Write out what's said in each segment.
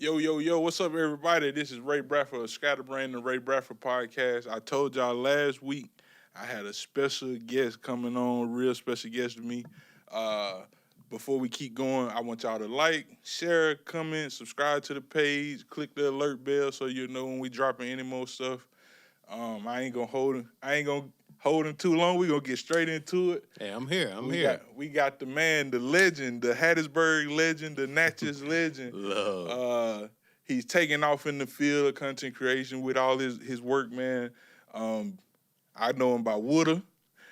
Yo, yo, yo, what's up, everybody? This is Ray Bradford of Scatterbrain, the Ray Bradford podcast. I told y'all last week I had a special guest coming on, real special guest to me. Uh, Before we keep going, I want y'all to like, share, comment, subscribe to the page, click the alert bell so you know when we dropping any more stuff. I ain't gonna hold him too long. We gonna get straight into it. Hey, I'm here. I'm here. We got the man, the legend, the Hattiesburg legend, the Natchez legend. Love. He's taking off in the field of content creation with all his work, man. I know him by Wooda.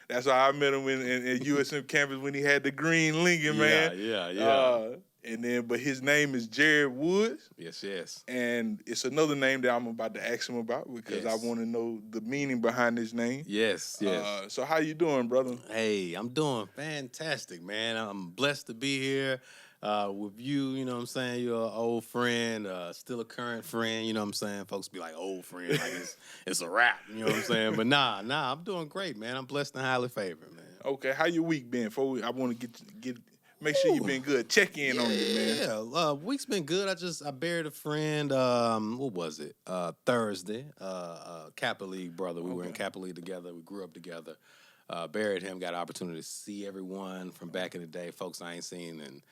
That's how I met him in USM campus when he had the green Lincoln, man. Yeah. But his name is Jerid Woods. Yes. And it's another name that I'm about to ask him about because I want to know the meaning behind his name. Yes. So how you doing, brother? Hey, I'm doing fantastic, man. I'm blessed to be here with you. You know what I'm saying? You're an old friend, still a current friend. You know what I'm saying? Folks be like, old friend, like it's a wrap. You know what I'm saying? But nah, I'm doing great, man. I'm blessed and highly favored, man. Okay, how your week been? I want to get make sure you've been good. Check in on you, man. Yeah, week's been good. I buried a friend. What was it? Thursday. Kappa League brother. We were in Kappa League together. We grew up together. Buried him. Got an opportunity to see everyone from back in the day. Folks I ain't seen in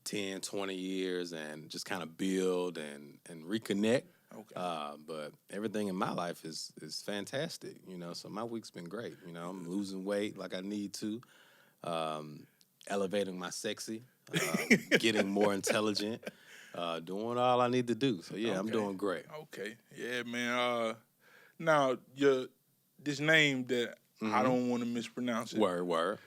10, 20 years, and just kind of build and reconnect. Okay. But everything in my life is fantastic. You know, so my week's been great. You know, I'm losing weight like I need to. Elevating my sexy, getting more intelligent, doing all I need to do. So yeah, I'm doing great. Okay, yeah, man. Now this name that I don't want to mispronounce it. Word.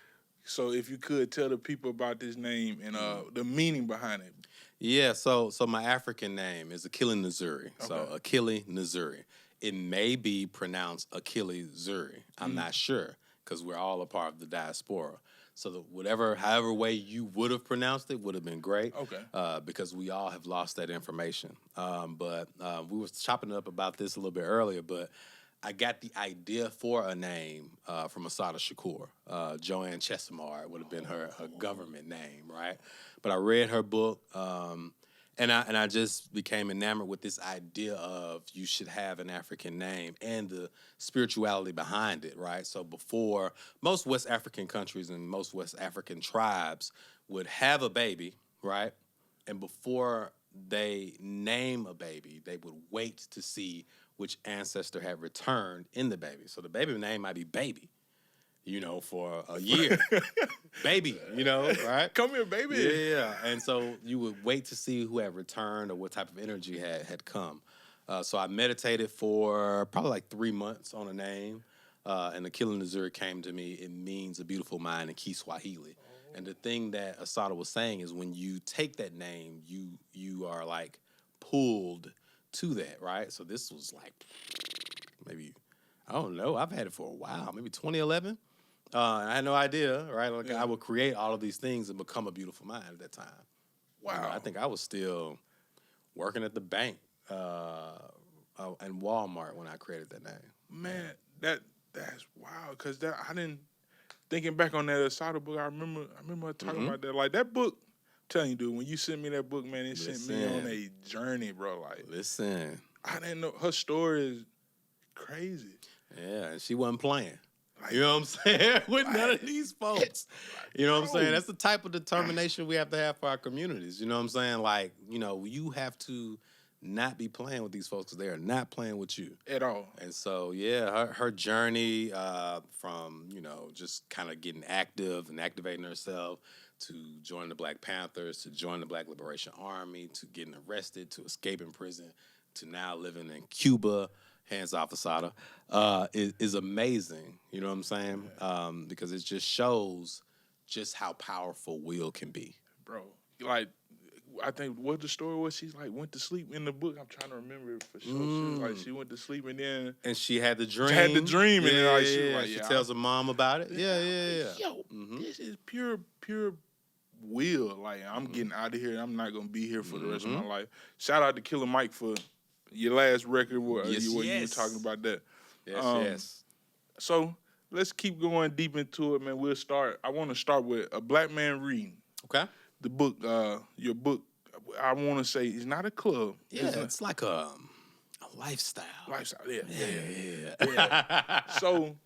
So if you could tell the people about this name and the meaning behind it. Yeah. So my African name is Akili Nzuri. Okay. So Akili Nzuri. It may be pronounced Akili Nzuri. I'm not sure because we're all a part of the diaspora. So however way you would have pronounced it would have been great. Okay. Because we all have lost that information. But we were chopping up about this a little bit earlier, but I got the idea for a name from Asada Shakur. Joanne Chesimard would have been her government name, right? But I read her book, and I just became enamored with this idea of you should have an African name and the spirituality behind it, right? So before, most West African countries and most West African tribes would have a baby, right? And before they name a baby, they would wait to see which ancestor had returned in the baby. So the baby name might be Baby, you know, for a year. Baby, you know, right? Come here, baby. Yeah. And so you would wait to see who had returned or what type of energy had come. So I meditated for probably like 3 months on a name. And Akili Nzuri came to me. It means a beautiful mind in Kiswahili. And the thing that Asada was saying is when you take that name, you are like pulled to that, right? So this was like maybe, I don't know, I've had it for a while, maybe 2011. I had no idea, right? Like I would create all of these things and become a beautiful mind at that time. Wow. You know, I think I was still working at the bank and Walmart when I created that name. Man, that's wild. Cause thinking back on that Asada book, I remember talking about that. Like that book, I'm telling you, dude, when you sent me that book, man, it sent me on a journey, bro. Like, listen, I didn't know her story is crazy. Yeah, and she wasn't playing. Like, you know what I'm saying? With none of these folks. You know what I'm saying? That's the type of determination we have to have for our communities. You know what I'm saying? Like, you know, you have to not be playing with these folks because they are not playing with you. At all. And so, yeah, her journey from, you know, just kind of getting active and activating herself to join the Black Panthers, to join the Black Liberation Army, to getting arrested, to escaping prison, to now living in Cuba, hands off Asada, is amazing. You know what I'm saying? Because it just shows just how powerful will can be. Bro, like, I think what the story was, she's like went to sleep in the book. I'm trying to remember it for sure. She was like, she went to sleep and then... And she had the dream. She had the dream. And then like, she was like, she tells her mom about it. Yeah. Yo, this is pure will. Like, I'm getting out of here. I'm not going to be here for the rest of my life. Shout out to Killer Mike for your last record where you were talking about that. Yes. So let's keep going deep into it, man. I want to start with A Black Man Reading. Okay. The book, your book, I want to say it's not a club. Yeah, it's like a lifestyle. Lifestyle, yeah. Yeah. So,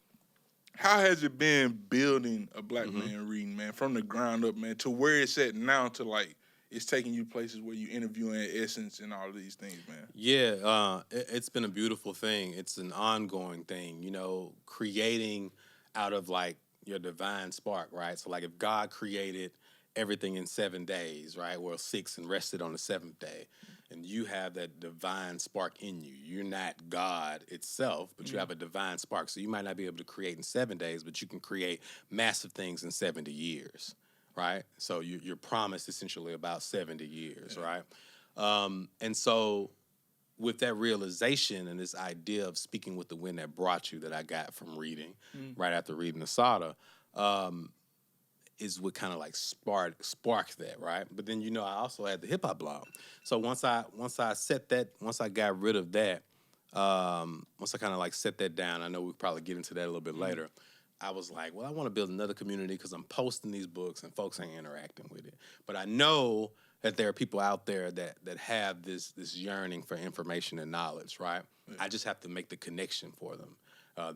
how has it been building a black man reading, man, from the ground up, man, to where it's at now to like it's taking you places where you interviewing Essence and all of these things, man? Yeah, it's been a beautiful thing. It's an ongoing thing, creating out of like your divine spark, right? So like if God created everything in 7 days, right? Well, 6 and rested on the 7th day. And you have that divine spark in you. You're not God itself, but you have a divine spark. So you might not be able to create in 7 days, but you can create massive things in 70 years, right? So you're promised essentially about 70 years, right? And so with that realization and this idea of speaking with the wind that brought you that I got from reading, right after reading Asada, is what kind of like sparked that, right? But then I also had the hip hop blog. So once I got rid of that, once I kind of like set that down, I know we'll probably get into that a little bit later. I was like, well, I want to build another community because I'm posting these books and folks ain't interacting with it. But I know that there are people out there that have this yearning for information and knowledge, right? Yeah. I just have to make the connection for them.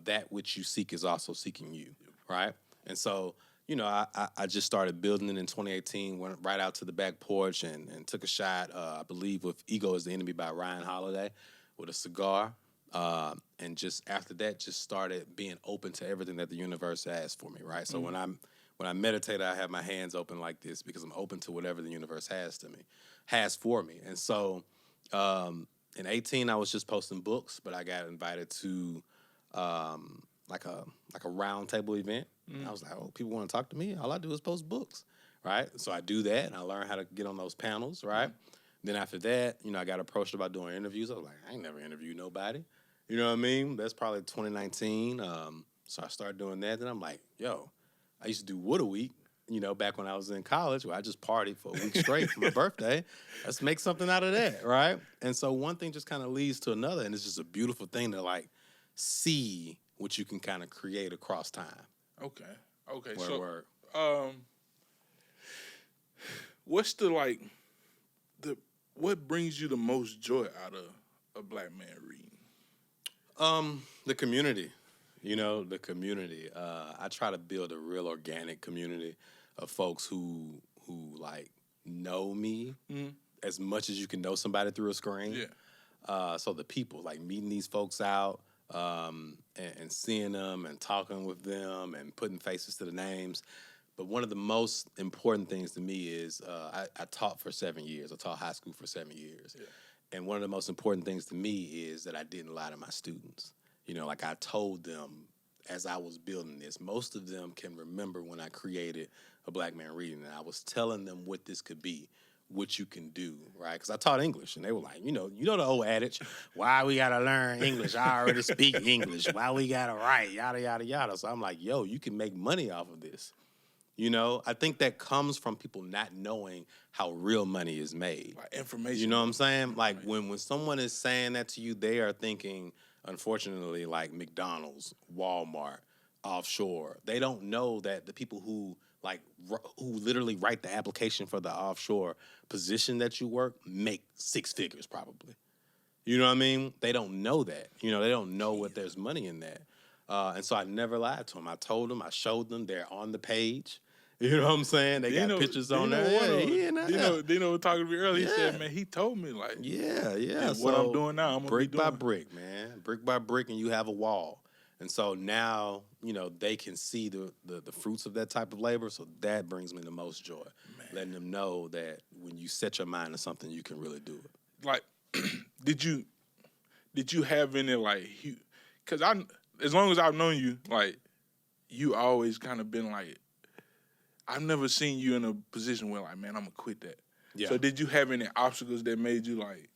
That which you seek is also seeking you, right? And so, I just started building it in 2018, went right out to the back porch and took a shot, I believe, with Ego is the Enemy by Ryan Holiday with a cigar. And just after that, just started being open to everything that the universe has for me, right? So when I meditate, I have my hands open like this because I'm open to whatever the universe has for me. And so in 18, I was just posting books, but I got invited to like a round table event. I was like, oh, people want to talk to me? All I do is post books, right? So I do that, and I learn how to get on those panels, right? Then after that, I got approached about doing interviews. I was like, I ain't never interviewed nobody. You know what I mean? That's probably 2019. So I started doing that. Then I'm like, yo, I used to do Wooda Week, back when I was in college, where I just partied for a week straight for my birthday. Let's make something out of that, right? And so one thing just kind of leads to another, and it's just a beautiful thing to, like, see what you can kind of create across time. Okay. Word. What's what brings you the most joy out of a black man reading? The community. The community. I try to build a real organic community of folks who like know me as much as you can know somebody through a screen. Yeah. So the people, like meeting these folks out, and seeing them and talking with them and putting faces to the names. But one of the most important things to me is I taught for 7 years. I taught high school for 7 years. Yeah. And one of the most important things to me is that I didn't lie to my students. Like I told them as I was building this, most of them can remember when I created a Black Man Reading, and I was telling them what this could be, what you can do, right? Because I taught English, and they were like, the old adage, why we got to learn English? I already speak English. Why we got to write? Yada, yada, yada. So I'm like, yo, you can make money off of this. I think that comes from people not knowing how real money is made. Like information. You know what I'm saying? Like when someone is saying that to you, they are thinking, unfortunately, like McDonald's, Walmart, offshore. They don't know that the people who literally write the application for the offshore position that you work make 6 figures probably. You know what I mean? They don't know that. They don't know what there's money in that. And so I never lied to them. I told them, I showed them, they're on the page. You know what I'm saying? They got pictures on there. Dino was talking to me earlier. He said, man, he told me, like, yeah. So what I'm doing now, I'm going to be doing. Brick by brick, man. Brick by brick, and you have a wall. And so now, they can see the fruits of that type of labor. So that brings me the most joy. Man. Letting them know that when you set your mind to something, you can really do it. Like, did you have any, like, because as long as I've known you, like, you always kind of been like, I've never seen you in a position where, like, man, I'm going to quit that. Yeah. So did you have any obstacles that made you like,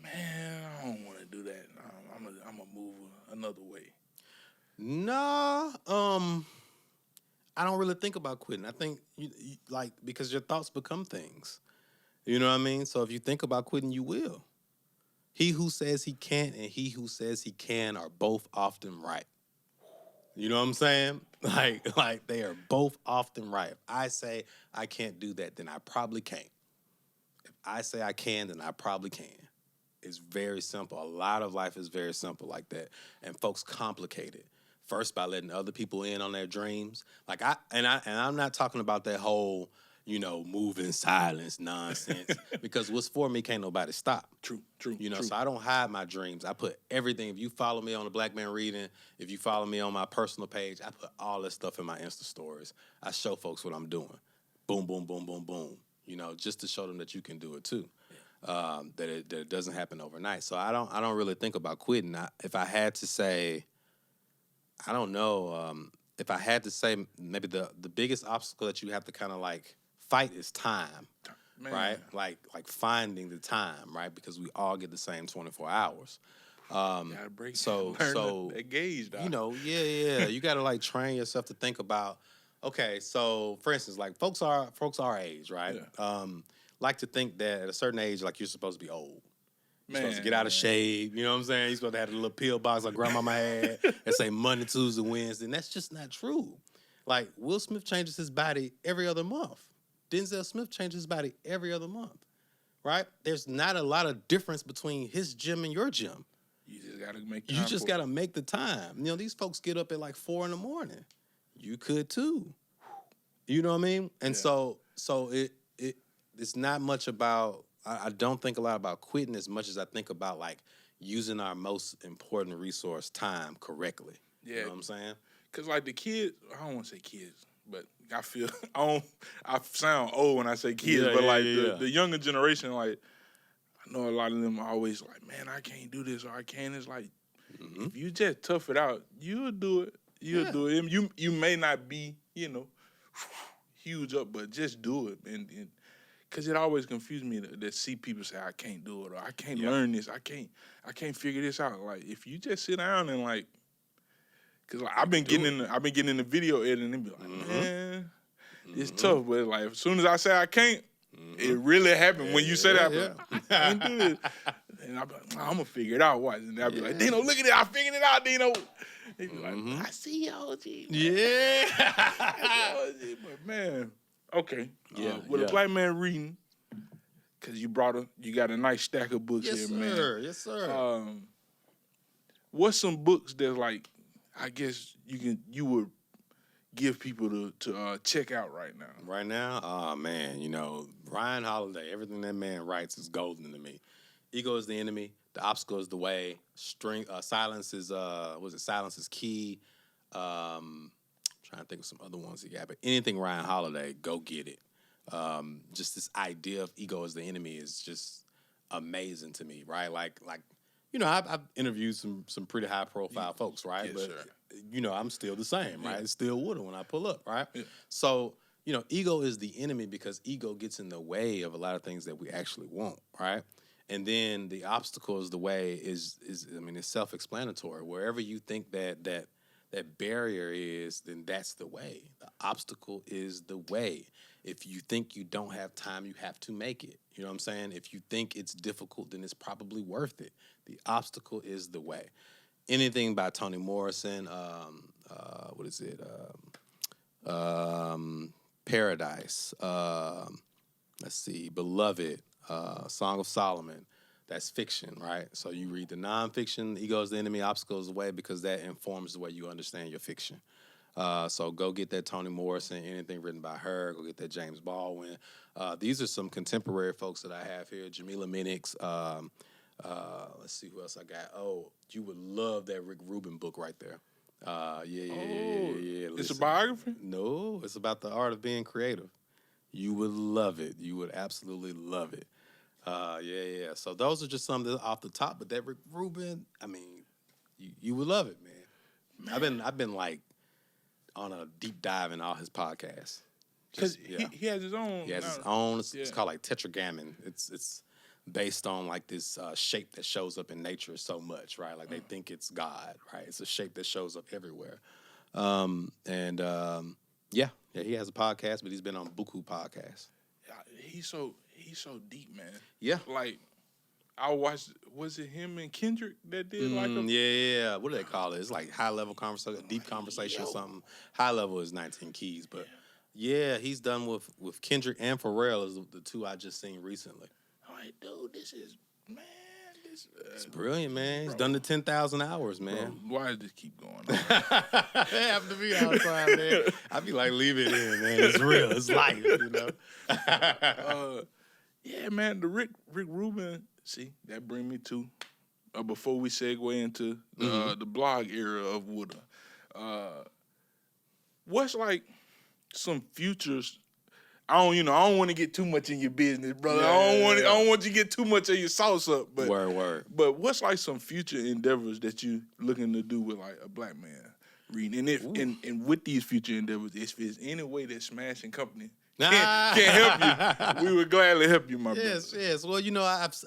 man, I don't want to do that. I'm going to move another way? Nah, I don't really think about quitting. I think, because your thoughts become things. You know what I mean? So if you think about quitting, you will. He who says he can't and he who says he can are both often right. You know what I'm saying? Like they are both often right. If I say I can't do that, then I probably can't. If I say I can, then I probably can. It's very simple. A lot of life is very simple like that. And folks complicate it. First by letting other people in on their dreams. Like I'm not talking about that whole, move in silence nonsense. Because what's for me can't nobody stop. True. So I don't hide my dreams. I put everything. If you follow me on the Black Man Reading, if you follow me on my personal page, I put all that stuff in my Insta stories. I show folks what I'm doing. Boom, boom, boom, boom, boom. Just to show them that you can do it too. That it doesn't happen overnight. So I don't really think about quitting. If I had to say, I don't know. If I had to say, maybe the biggest obstacle that you have to kind of like fight is time, Man. right? Like finding the time, right? Because we all get the same 24 hours. Gotta break. So that gauge, dog. yeah. You gotta like train yourself to think about. Okay, so for instance, like folks our age, right? Yeah. Like to think that at a certain age, like you're supposed to be old. You're supposed to get out of shape. You know what I'm saying? You're supposed to have a little pill box like grandmama had and say Monday, Tuesday, Wednesday. And that's just not true. Like Will Smith changes his body every other month. Denzel Smith changes his body every other month. Right? There's not a lot of difference between his gym and your gym. You just gotta make time. You just gotta make the time. These folks get up at like 4 a.m. You could too. You know what I mean? And so it's not much about, I don't think a lot about quitting as much as I think about like using our most important resource, time, correctly. Yeah. You know what I'm saying? Because like the kids, I don't want to say kids, but I feel, I sound old when I say kids, but the younger generation, like, I know a lot of them are always like, man, I can't do this or I can't. It's like, if you just tough it out, you'll do it. You'll do it. You may not be, huge up, but just do it. And because it always confused me to see people say, I can't do it, or I can't learn this, I can't figure this out. Like, if you just sit down and like, because like, I've been getting in the video editing and be like, man, it's tough. But like, as soon as I say I can't, it really happened. When you say that, I can't do this. And I'm like, I'm gonna figure it out. Watch. And I'll be like, Dino, look at it, I figured it out, Dino. They be like, I see you, OG. Yeah. But man, okay. With a Black Man Reading, because you got a nice stack of books here, man. Yes, sir. What's some books that like, I guess you would give people to check out right now? Right now? Oh, man, Ryan Holiday, everything that man writes is golden to me. Ego is the enemy. The obstacle is the way. Silence is silence is key. Trying to think of some other ones he got, but anything Ryan Holiday, go get it. Just this idea of ego as the enemy is just amazing to me, right? Like I've interviewed some pretty high profile folks, right? Yes, but sir. I'm still the same, right? It's still Wooda when I pull up, right? Yeah. So ego is the enemy because ego gets in the way of a lot of things that we actually want, right? And then the obstacle is the way is it's self-explanatory. Wherever you think that barrier is, then that's the way. The obstacle is the way. If you think you don't have time, you have to make it. You know what I'm saying? If you think it's difficult, then it's probably worth it. The obstacle is the way. Anything by Toni Morrison, what is it? Paradise. Let's see, Beloved. Song of Solomon, that's fiction, right? So you read the nonfiction, ego is the enemy, obstacle is the way, because that informs the way you understand your fiction. So go get that Toni Morrison, anything written by her, go get that James Baldwin. These are some contemporary folks that I have here, Jamila Minix. Let's see who else I got. Oh, you would love that Rick Rubin book right there. Yeah. It's a biography? No, it's about the art of being creative. You would love it. You would absolutely love it. Yeah. So those are just some that off the top. But that Rick Rubin, you would love it, man. I've been like on a deep dive in all his podcasts. Because he has his own. He has his own. It's called like tetragrammaton. It's based on like this shape that shows up in nature so much, right? Like they think it's God, right? It's a shape that shows up everywhere. Yeah, he has a podcast, but he's been on Buku podcasts. He's so deep, man. Yeah. Like, I watched, was it him and Kendrick that did Yeah. What do they call it? It's like high-level conversation, deep conversation or something. High level is 19 Keys, but yeah, he's done with Kendrick and Pharrell is the two I just seen recently. like, dude, this is, man, It's brilliant, man. He's done the 10,000 hours, man. Bro, why does this keep going on? It happens to me all the time, man. I be like, leave it in, man. It's real. It's life, you know. Yeah, man, the Rick Rubin. See, that bring me to before we segue into the blog era of Wooda. What's like some futures? I don't want to get too much in your business, brother. Yeah, I don't want you to get too much of your sauce up. But Word. But what's like some future endeavors that you looking to do with like a black man reading? And and with these future endeavors, if there's any way that Smashing Company can help you, we would gladly help you, my brother. Yes. Well,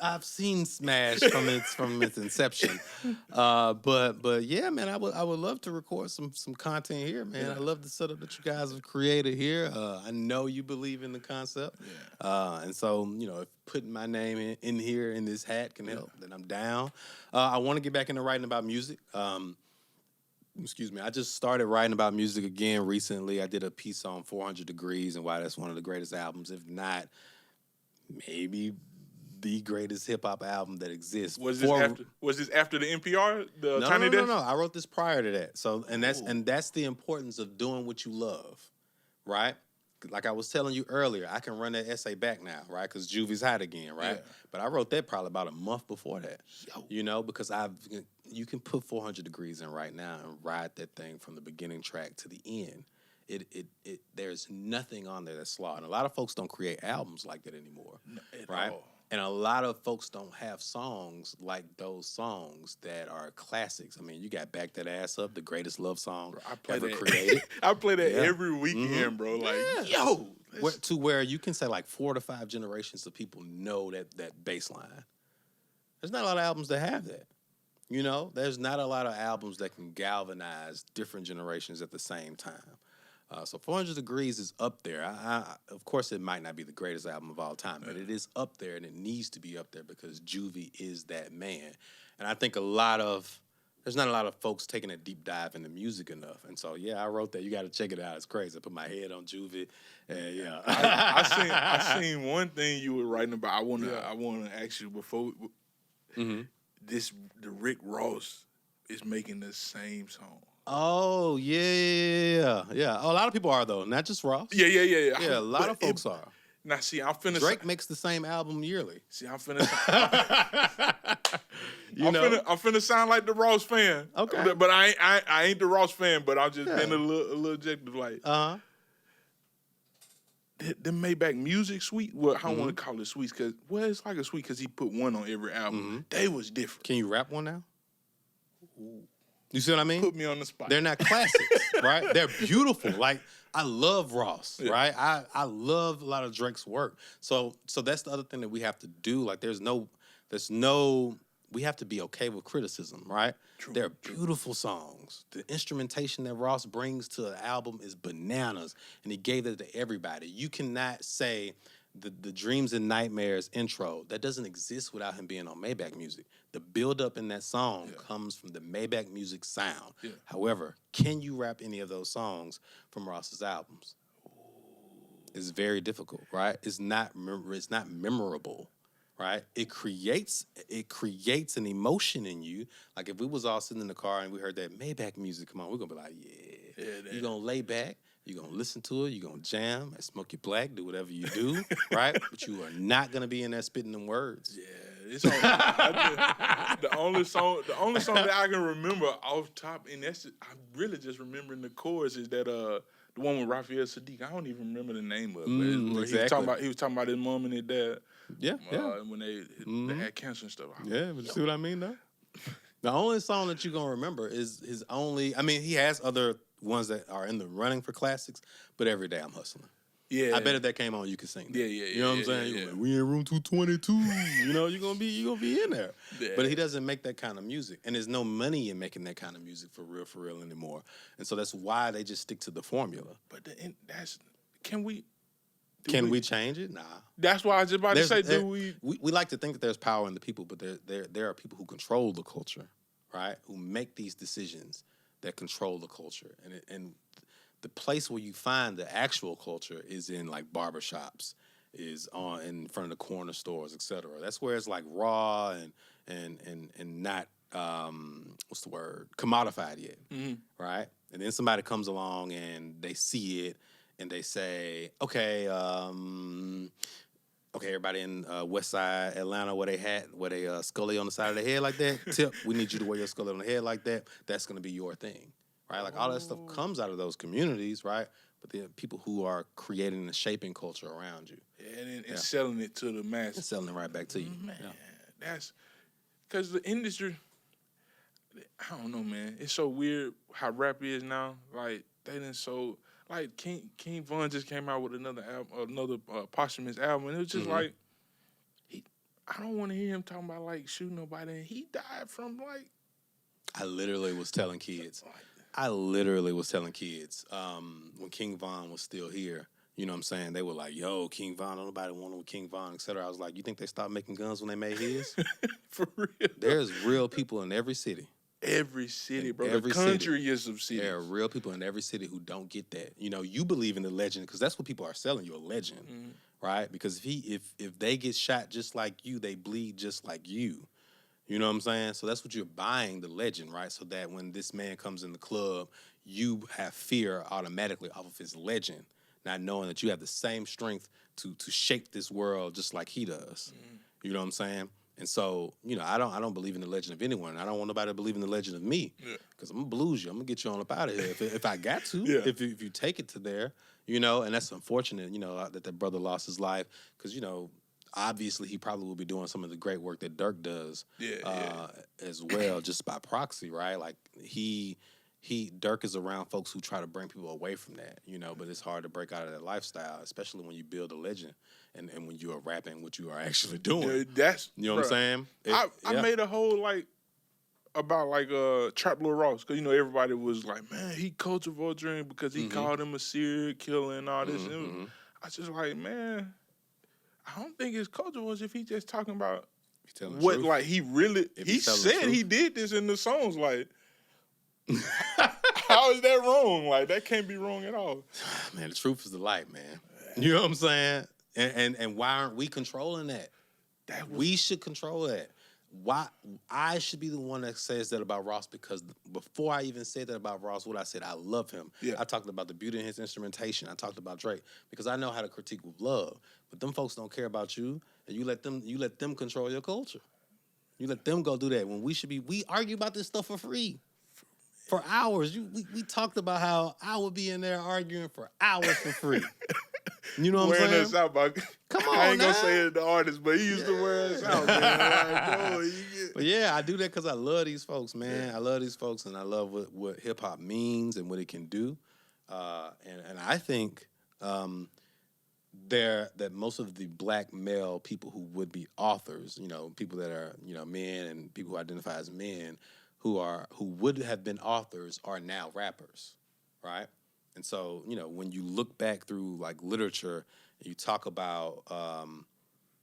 I've seen Smash from its inception, but yeah, man, I would love to record some content here, man. Yeah. I love the setup that you guys have created here. I know you believe in the concept, and so if putting my name in here in this hat can help, then I'm down. I want to get back into writing about music. Excuse me. I just started writing about music again recently. I did a piece on 400 Degrees and why that's one of the greatest albums, if not maybe the greatest hip hop album that exists. Was this after the NPR? The Tiny Desk? No. I wrote this prior to that. So that's the importance of doing what you love, right? Like I was telling you earlier, I can run that essay back now, right? Because Juvie's hot again, right? Yeah. But I wrote that probably about a month before that. Because you can put 400 Degrees in right now and ride that thing from the beginning track to the end. There's nothing on there that's flawed. And a lot of folks don't create albums like that anymore, right? All. And a lot of folks don't have songs like those songs that are classics. I mean, you got Back That Ass Up, the greatest love song ever created. I play that every weekend, bro. Like, where you can say like 4 to 5 generations of people know that bass line. There's not a lot of albums that have that. There's not a lot of albums that can galvanize different generations at the same time. So 400 Degrees is up there. Of course, it might not be the greatest album of all time, but it is up there, and it needs to be up there because Juvie is that man. And I think there's not a lot of folks taking a deep dive into music enough. And so, I wrote that. You got to check it out. It's crazy. I put my head on Juvie, and I seen one thing you were writing about. I want to ask you before. The Rick Ross is making the same song. Oh, yeah. Oh, a lot of people are, though. Not just Ross. Yeah. Yeah, a lot of folks are. Now, see, I'm finna... Drake makes the same album yearly. See, I'm finna... I'm finna sound like the Ross fan. Okay. But I ain't the Ross fan, but I'm just being a little objective, like... The Maybach Music suite, I don't want to call it suites, because, it's like a suite because he put one on every album. They was different. Can you rap one now? Ooh. You see what I mean? Put me on the spot. They're not classics, right? They're beautiful. Like, I love Ross, right? I love a lot of Drake's work. So that's the other thing that we have to do. Like, we have to be okay with criticism, right? They're beautiful songs. The instrumentation that Ross brings to an album is bananas, and he gave that to everybody. You cannot say the Dreams and Nightmares intro, that doesn't exist without him being on Maybach Music. The build-up in that song comes from the Maybach Music sound. Yeah. However, can you rap any of those songs from Ross's albums? It's very difficult, right? It's not memorable, right? It creates an emotion in you. Like if we was all sitting in the car and we heard that Maybach Music come on, we're gonna be like, you're gonna lay back. You're going to listen to it. You're going to jam and smoke your black, do whatever you do, right? But you are not going to be in there spitting them words. Yeah. It's the only song that I can remember off top, and I'm really just remembering the chorus, is that the one with Raphael Sadiq. I don't even remember the name of it. But exactly. He was talking about his mom and his dad. Yeah. When they had cancer and stuff. Yeah, but you see what I mean, though? The only song that you're going to remember is his only... I mean, he has other ones that are in the running for classics, but Every Day I'm Hustling. Yeah. I bet if that came on, you could sing that. Yeah. You know what I'm saying? Yeah. Like, we in room 222. You're gonna be in there. Yeah. But he doesn't make that kind of music. And there's no money in making that kind of music for real anymore. And so that's why they just stick to the formula. But can we change it? Nah. That's why I was just about to say, we like to think that there's power in the people, but there are people who control the culture, right? Who make these decisions that control the culture. And the place where you find the actual culture is in like barbershops, is on in front of the corner stores, etc. That's where it's like raw and not what's the word, commodified yet, right? And then somebody comes along and they see it and they say, okay, everybody in West Side Atlanta, where they scully on the side of the head like that. Tip, we need you to wear your scully on the head like that. That's gonna be your thing, right? Like all that stuff comes out of those communities, right? But the people who are creating and shaping culture around you, and selling it to the masses, and selling it right back to you. Man, that's because the industry. I don't know, man. It's so weird how rap is now. Like they done so. Like King Von just came out with another album, another posthumous album, and it was just like, I don't want to hear him talking about like shooting nobody. And he died from like. I literally was telling kids. When King Von was still here, you know what I'm saying? They were like, yo, King Von, nobody wanted King Von, etc. I was like, you think they stopped making guns when they made his? For real. There's real people in every city. Every city, bro. Every the country is of cities. There are real people in every city who don't get that. You know, you believe in the legend because that's what people are selling you, a legend, right? Because if they get shot just like you, they bleed just like you. You know what I'm saying? So that's what you're buying, the legend, right? So that when this man comes in the club, you have fear automatically off of his legend, not knowing that you have the same strength to shape this world just like he does. You know what I'm saying? And so, you know, I don't believe in the legend of anyone. I don't want nobody to believe in the legend of me. Because I'm going to blues you. I'm going to get you on up out of here if I got to. If you take it to there, you know, and that's unfortunate, you know, that brother lost his life. Because, you know, obviously he probably will be doing some of the great work that Dirk does as well, just by proxy, right? Like Dirk is around folks who try to bring people away from that, you know, but it's hard to break out of that lifestyle, especially when you build a legend and when you are rapping what you are actually doing. That's, you know what I'm saying? I made a whole, like, about, like, Trap Lil Ross, because, you know, everybody was like, man, he culture vulturing because he called him a serial killer and all this. And I was just like, man, I don't think it's culture vulture if he just talking about what, truth. Like, he really, he said he did this in the songs, like, how is that wrong? Like, that can't be wrong at all. Man, the truth is the light, man. You know what I'm saying? And why aren't we controlling that? We should control that. Why I should be the one that says that about Ross, because before I even said that about Ross, what I said, I love him. I talked about the beauty in his instrumentation. I talked about Drake because I know how to critique with love. But them folks don't care about you, and you let them control your culture. You let them go do that when we argue about this stuff for free. For hours. We talked about how I would be in there arguing for hours for free. You know what I'm saying? Us out, come on, I ain't gonna say it the artist, but he used to wear us out, man. Like, But yeah, I do that because I love these folks, man. I love these folks, and I love what hip hop means and what it can do. And I think that most of the black male people who would be authors, you know, people that are, you know, men and people who identify as men, who would have been authors are now rappers, right? And so, you know, when you look back through like literature, you talk about,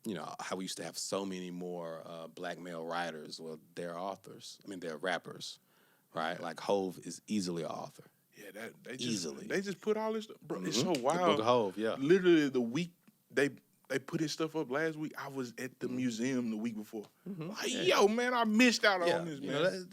you know, how we used to have so many more black male writers. Well, they're authors. I mean, they're rappers, right? Like Hove is easily an author. Yeah, they just put all this, bro. It's so wild. The Book of Hove, yeah. Literally the week they put his stuff up last week, I was at the museum the week before. Like, yo, man, I missed out on this, man. You know,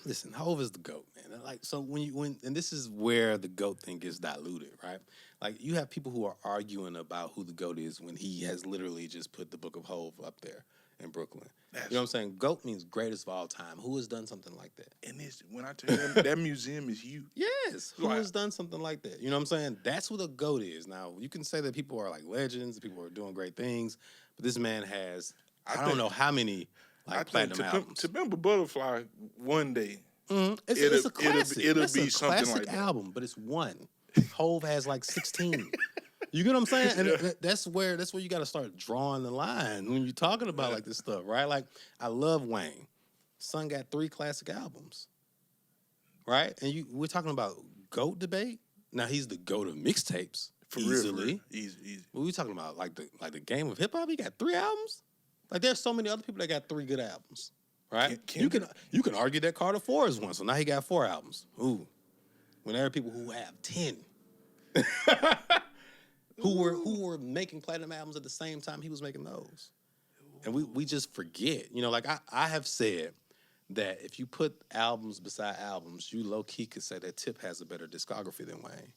listen, Hove is the GOAT, man. Like, so and this is where the GOAT thing gets diluted, right? Like, you have people who are arguing about who the GOAT is when he has literally just put the Book of Hove up there in Brooklyn. You know what I'm saying? GOAT means greatest of all time. Who has done something like that? And when I tell you that museum is huge. Yes. Who has done something like that? You know what I'm saying? That's what a GOAT is. Now, you can say that people are like legends, people are doing great things, but this man has, I don't know how many like platinum albums. To Remember Butterfly one day. It's a classic. It'll it's be a something classic like that. album, but it's one. Hove has like 16. You get what I'm saying? And that's where you got to start drawing the line when you're talking about like this stuff, right? Like, I love Wayne. Son got 3 classic albums, right? And we're talking about GOAT debate. Now he's the GOAT of mixtapes, easily. Easy. What we talking about? Like the game of hip hop. He got 3 albums. Like, there's so many other people that got 3 good albums, right? You can argue that Carter 4 is one. So now he got 4 albums. Ooh, when there are people who have 10. who were making platinum albums at the same time he was making those. And we just forget. You know, like I have said that if you put albums beside albums, you low-key could say that Tip has a better discography than Wayne.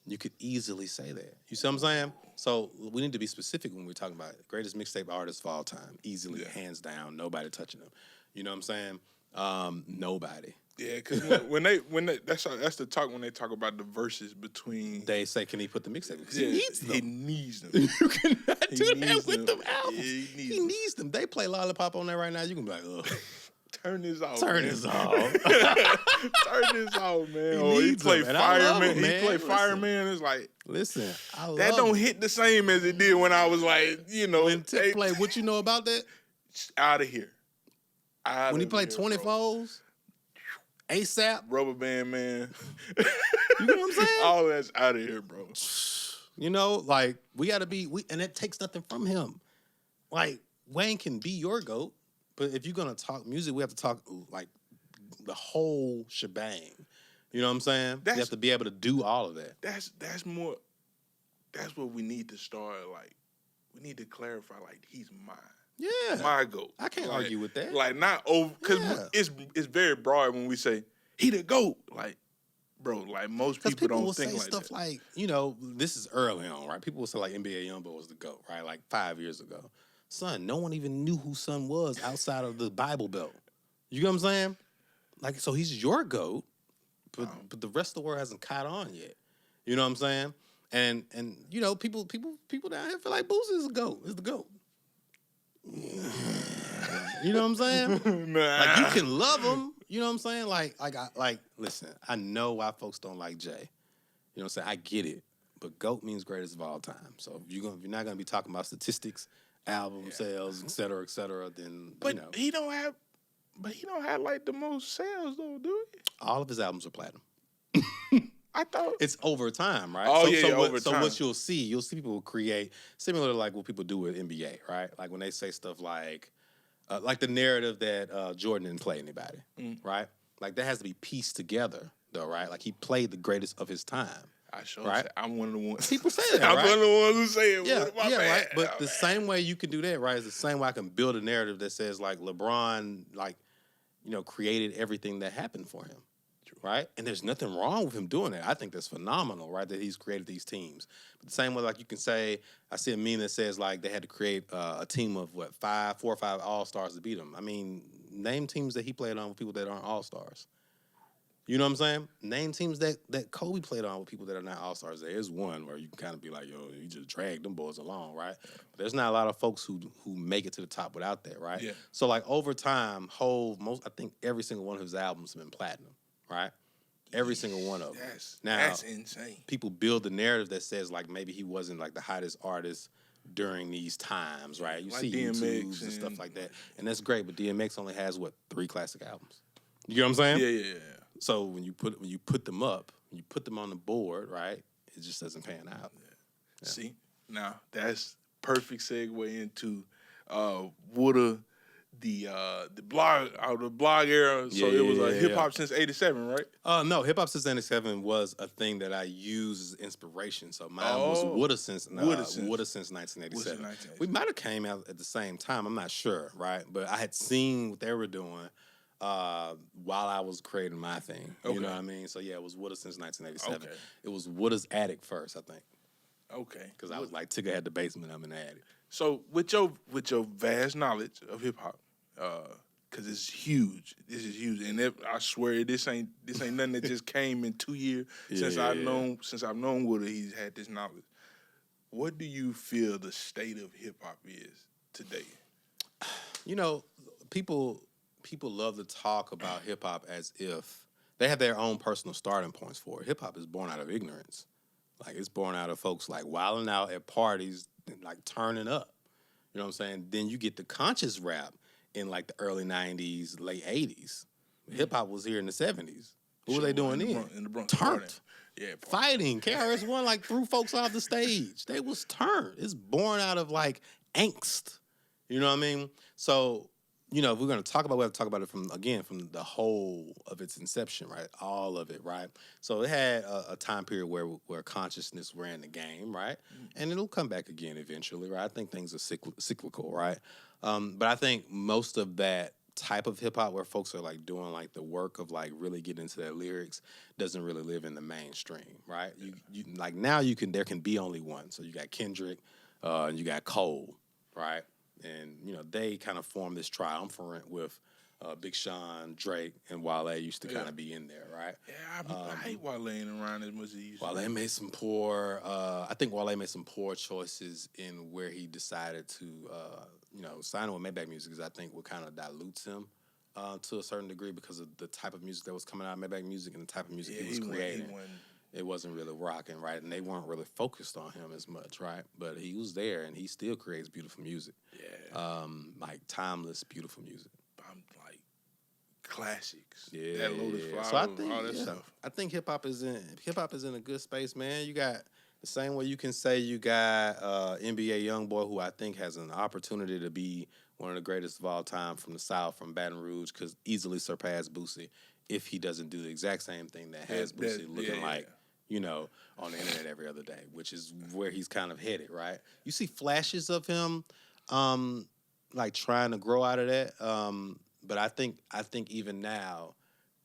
You could easily say that. You see what I'm saying? So we need to be specific when we're talking about greatest mixtape artists of all time. Easily, hands down, nobody touching them. You know what I'm saying? Nobody. Yeah, because when they that's the talk when they talk about the verses between. They say, can he put the mixtape? Because Yeah, he needs them. He needs them. You cannot do that needs with them. them albums. Yeah, he needs them. They play Lollipop on there right now. You can be like, ugh. Turn this off. Turn man. this off. Turn this off, man. He play them, and I love Fireman. him, man. He play Listen. Fireman. It's like Listen, I love that don't him. hit the same as it did when I was like, you know, When Tip play, what you know about that? out of here. When he played 24s, ASAP. Rubber Band Man. You know what I'm saying? All that's out of here, bro. You know, like we got to be, and it takes nothing from him. Like Wayne can be your GOAT, but if you're gonna talk music, we have to talk like the whole shebang. You know what I'm saying? You have to be able to do all of that. That's more. That's what we need to start. Like, we need to clarify. Like, he's mine. Yeah, My GOAT. I can't argue with that. Like, not over because it's very broad when we say he the GOAT. Like, bro, like most people don't will think say like stuff that. like, you know, this is early on, right? People will say like NBA Youngboy was the GOAT, right? Like 5 years ago. Son, no one even knew who Son was outside of the Bible Belt. You know what I'm saying? Like, so he's your GOAT, but the rest of the world hasn't caught on yet. You know what I'm saying? And you know, people down here feel like Boosie is the GOAT. Is the GOAT. You know what I'm saying? Nah. Like you can love him. You know what I'm saying? Like listen, I know why folks don't like Jay. You know what I'm saying? I get it. But GOAT means greatest of all time. So if you're not gonna be talking about statistics, album sales, et cetera, then But you know. he don't have like the most sales though, do he? All of his albums are platinum. I thought It's over time, right? Oh, so time. What you'll see people create similar to like what people do with NBA, right? Like when they say stuff like the narrative that Jordan didn't play anybody, right? Like that has to be pieced together, though, right? Like he played the greatest of his time. I sure right? say, I'm one of the ones. People say that, I'm right? one of the ones who say it. Yeah, My yeah, bad. right. But My the bad. same way you can do that, right, is the same way I can build a narrative that says like LeBron, like, you know, created everything that happened for him. Right? And there's nothing wrong with him doing that. I think that's phenomenal, right? That he's created these teams. But the same way, like you can say, I see a meme that says like they had to create a team of 4 or 5 all-stars to beat him. I mean, name teams that he played on with people that aren't all-stars. You know what I'm saying? Name teams that Kobe played on with people that are not all-stars. There is one where you can kind of be like, yo, you just dragged them boys along, right? But there's not a lot of folks who make it to the top without that, right? Yeah. So like over time, I think every single one of his albums have been platinum. Right? Every single one of them. That's insane. People build the narrative that says like maybe he wasn't like the hottest artist during these times, right? You Like see DMX YouTubes and stuff like that. And that's great, but DMX only has 3 classic albums. You know what I'm saying? Yeah. So when you put them up, when you put them on the board, right, it just doesn't pan out. Yeah. See? Now that's perfect segue into Wooda. The blog era, so it was hip hop since '87, right? No, hip hop since '97 was a thing that I used as inspiration. So mine was Wooda since 1987. We might have came out at the same time. I'm not sure, right? But I had seen what they were doing while I was creating my thing. You know what I mean? So yeah, it was Wooda since 1987. Okay. It was Wooda's Attic first, I think. Okay. Because I was like, Tigger had the basement, I'm in the attic. So with your vast knowledge of hip hop, because it's huge. This is huge, and I swear this ain't nothing that just came in 2 years since I've known Wooda. He's had this knowledge. What do you feel the state of hip hop is today? You know, people love to talk about hip hop as if they have their own personal starting points for it. Hip hop is born out of ignorance. Like it's born out of folks like wilding out at parties, like turning up. You know what I'm saying? Then you get the conscious rap in like the early 90s, late 80s. Hip hop was here in the 70s. What were they doing then? In the Bronx. Turned. Yeah. Fighting. KRS-One like threw folks off the stage. They was turned. It's born out of like angst. You know what I mean? So, if we're going to talk about, we have to talk about it from the whole of its inception, right? All of it, right? So it had a time period where consciousness ran the game, right? And it'll come back again eventually, right? I think things are cyclical, right? But I think most of that type of hip hop where folks are like doing like the work of like really getting into their lyrics doesn't really live in the mainstream, right? You like now there can be only one. So you got Kendrick, and you got Cole, right? And they kind of formed this triumvirate with Big Sean, Drake, and Wale used to kind of be in there, right? Yeah, I hate Wale ain't around as much as he used to. Wale made some poor. I think Wale made some poor choices in where he decided to, sign with Maybach Music, because I think what kind of dilutes him to a certain degree because of the type of music that was coming out of Maybach Music and the type of music he was creating. It wasn't really rocking, right? And they weren't really focused on him as much, right? But he was there, and he still creates beautiful music. Yeah. Like timeless, beautiful music. I'm like classics. Yeah. That Lotus Flower, So I think, all that stuff. I think hip hop is in a good space, man. You got the same way you can say you got NBA YoungBoy, who I think has an opportunity to be one of the greatest of all time from the South, from Baton Rouge, because easily surpass Boosie if he doesn't do the exact same thing that has Boosie looking like. On the internet every other day, which is where he's kind of headed, right? You see flashes of him, like trying to grow out of that. But I think even now,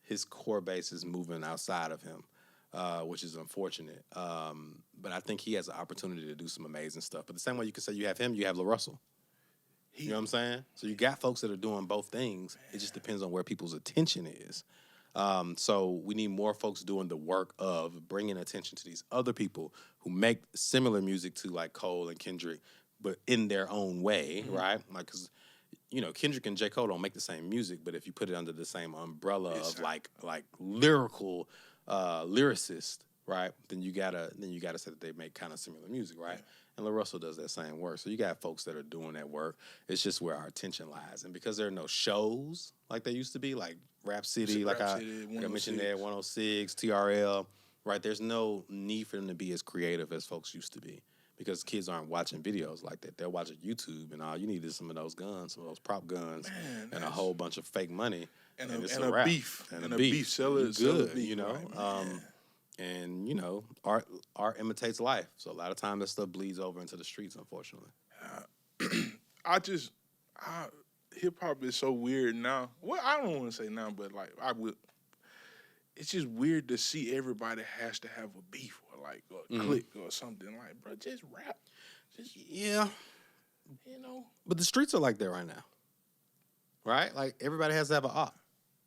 his core base is moving outside of him, which is unfortunate. But I think he has an opportunity to do some amazing stuff. But the same way you can say you have him, you have La Russell. You know what I'm saying? So you got folks that are doing both things. It just depends on where people's attention is. So we need more folks doing the work of bringing attention to these other people who make similar music to like Cole and Kendrick, but in their own way, right? Like, because Kendrick and J. Cole don't make the same music, but if you put it under the same umbrella of like lyrical lyricist, right? Then you gotta say that they make kind of similar music, right? Yeah. And La Russell does that same work. So you got folks that are doing that work. It's just where our attention lies. And because there are no shows like they used to be, like Rap City, I mentioned there, 106, TRL, right? There's no need for them to be as creative as folks used to be because kids aren't watching videos like that. They're watching YouTube, and all you need is some of those guns, some of those prop guns, and a whole bunch of fake money. And a beef. And a beef. Sell it good, right, and art imitates life. So a lot of times that stuff bleeds over into the streets, unfortunately. Hip hop is so weird now. Well, I don't want to say now, but like it's just weird to see everybody has to have a beef or like a clique or something. Like, bro, just rap. Yeah. But the streets are like that right now. Right? Like everybody has to have an op.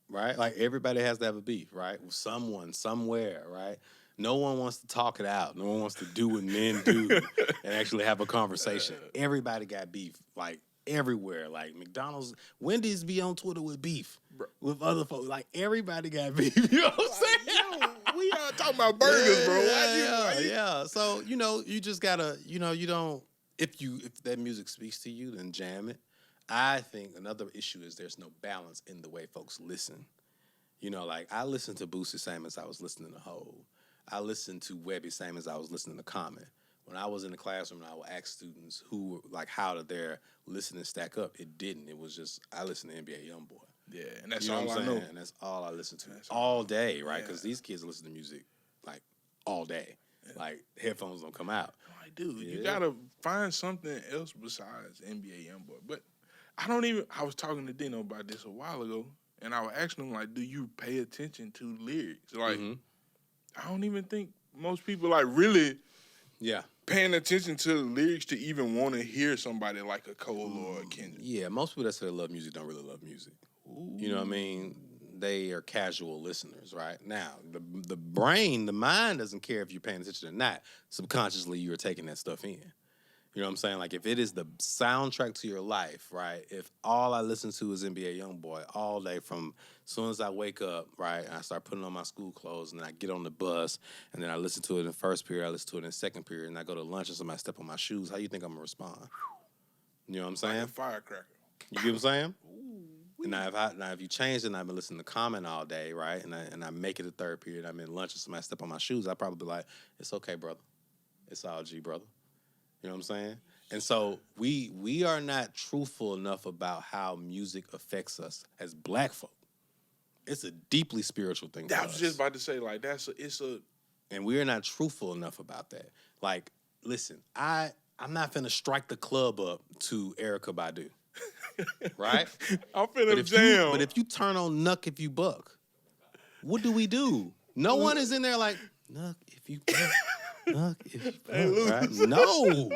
Right? Like everybody has to have a beef, right? With someone, somewhere, right? No one wants to talk it out. No one wants to do what men do and actually have a conversation. Everybody got beef, like everywhere. Like McDonald's, Wendy's be on Twitter with beef with other folks. Like everybody got beef. You know what I'm saying? We are talking about burgers, bro. Yeah. So you just gotta, you don't. If that music speaks to you, then jam it. I think another issue is there's no balance in the way folks listen. Like I listened to Boosie same as I was listening to Hov. I listened to Webby same as I was listening to Common. When I was in the classroom, I would ask students who like how did their listening stack up. It didn't. It was just I listened to NBA YoungBoy. Yeah, and that's all I know. And that's all I listen to all day, right? Because these kids listen to music like all day. Yeah. Like headphones don't come out. Like, dude, you gotta find something else besides NBA YoungBoy. But I was talking to Dino about this a while ago, and I was asking him, like, do you pay attention to lyrics? Like, I don't even think most people, like, really paying attention to the lyrics to even want to hear somebody like a Cole or a Kendrick. Yeah, most people that say they love music don't really love music. Ooh. You know what I mean? They are casual listeners, right? Now, the brain, the mind doesn't care if you're paying attention or not. Subconsciously, you're taking that stuff in. You know what I'm saying? Like, if it is the soundtrack to your life, right? If all I listen to is NBA YoungBoy all day from as soon as I wake up, right, and I start putting on my school clothes, and then I get on the bus, and then I listen to it in the first period, I listen to it in the second period, and I go to lunch and somebody step on my shoes, how you think I'm going to respond? You know what I'm saying? Like a firecracker. You get what I'm saying? Ooh. Now, if you change it and I've been listening to Common all day, right, and I make it a third period, I'm in lunch and somebody step on my shoes, I'd probably be like, it's okay, brother. It's all G, brother. You know what I'm saying? And so we are not truthful enough about how music affects us as black folk. It's a deeply spiritual thing for I was us. just about to say, like, And we're not truthful enough about that. Like, listen, I'm not finna strike the club up to Erykah Badu. Right? I'm finna jam. But if you turn on Nuck If You Buck, what do? No one is in there like, Nuck If You Buck, Nuck If You Buck, right? No.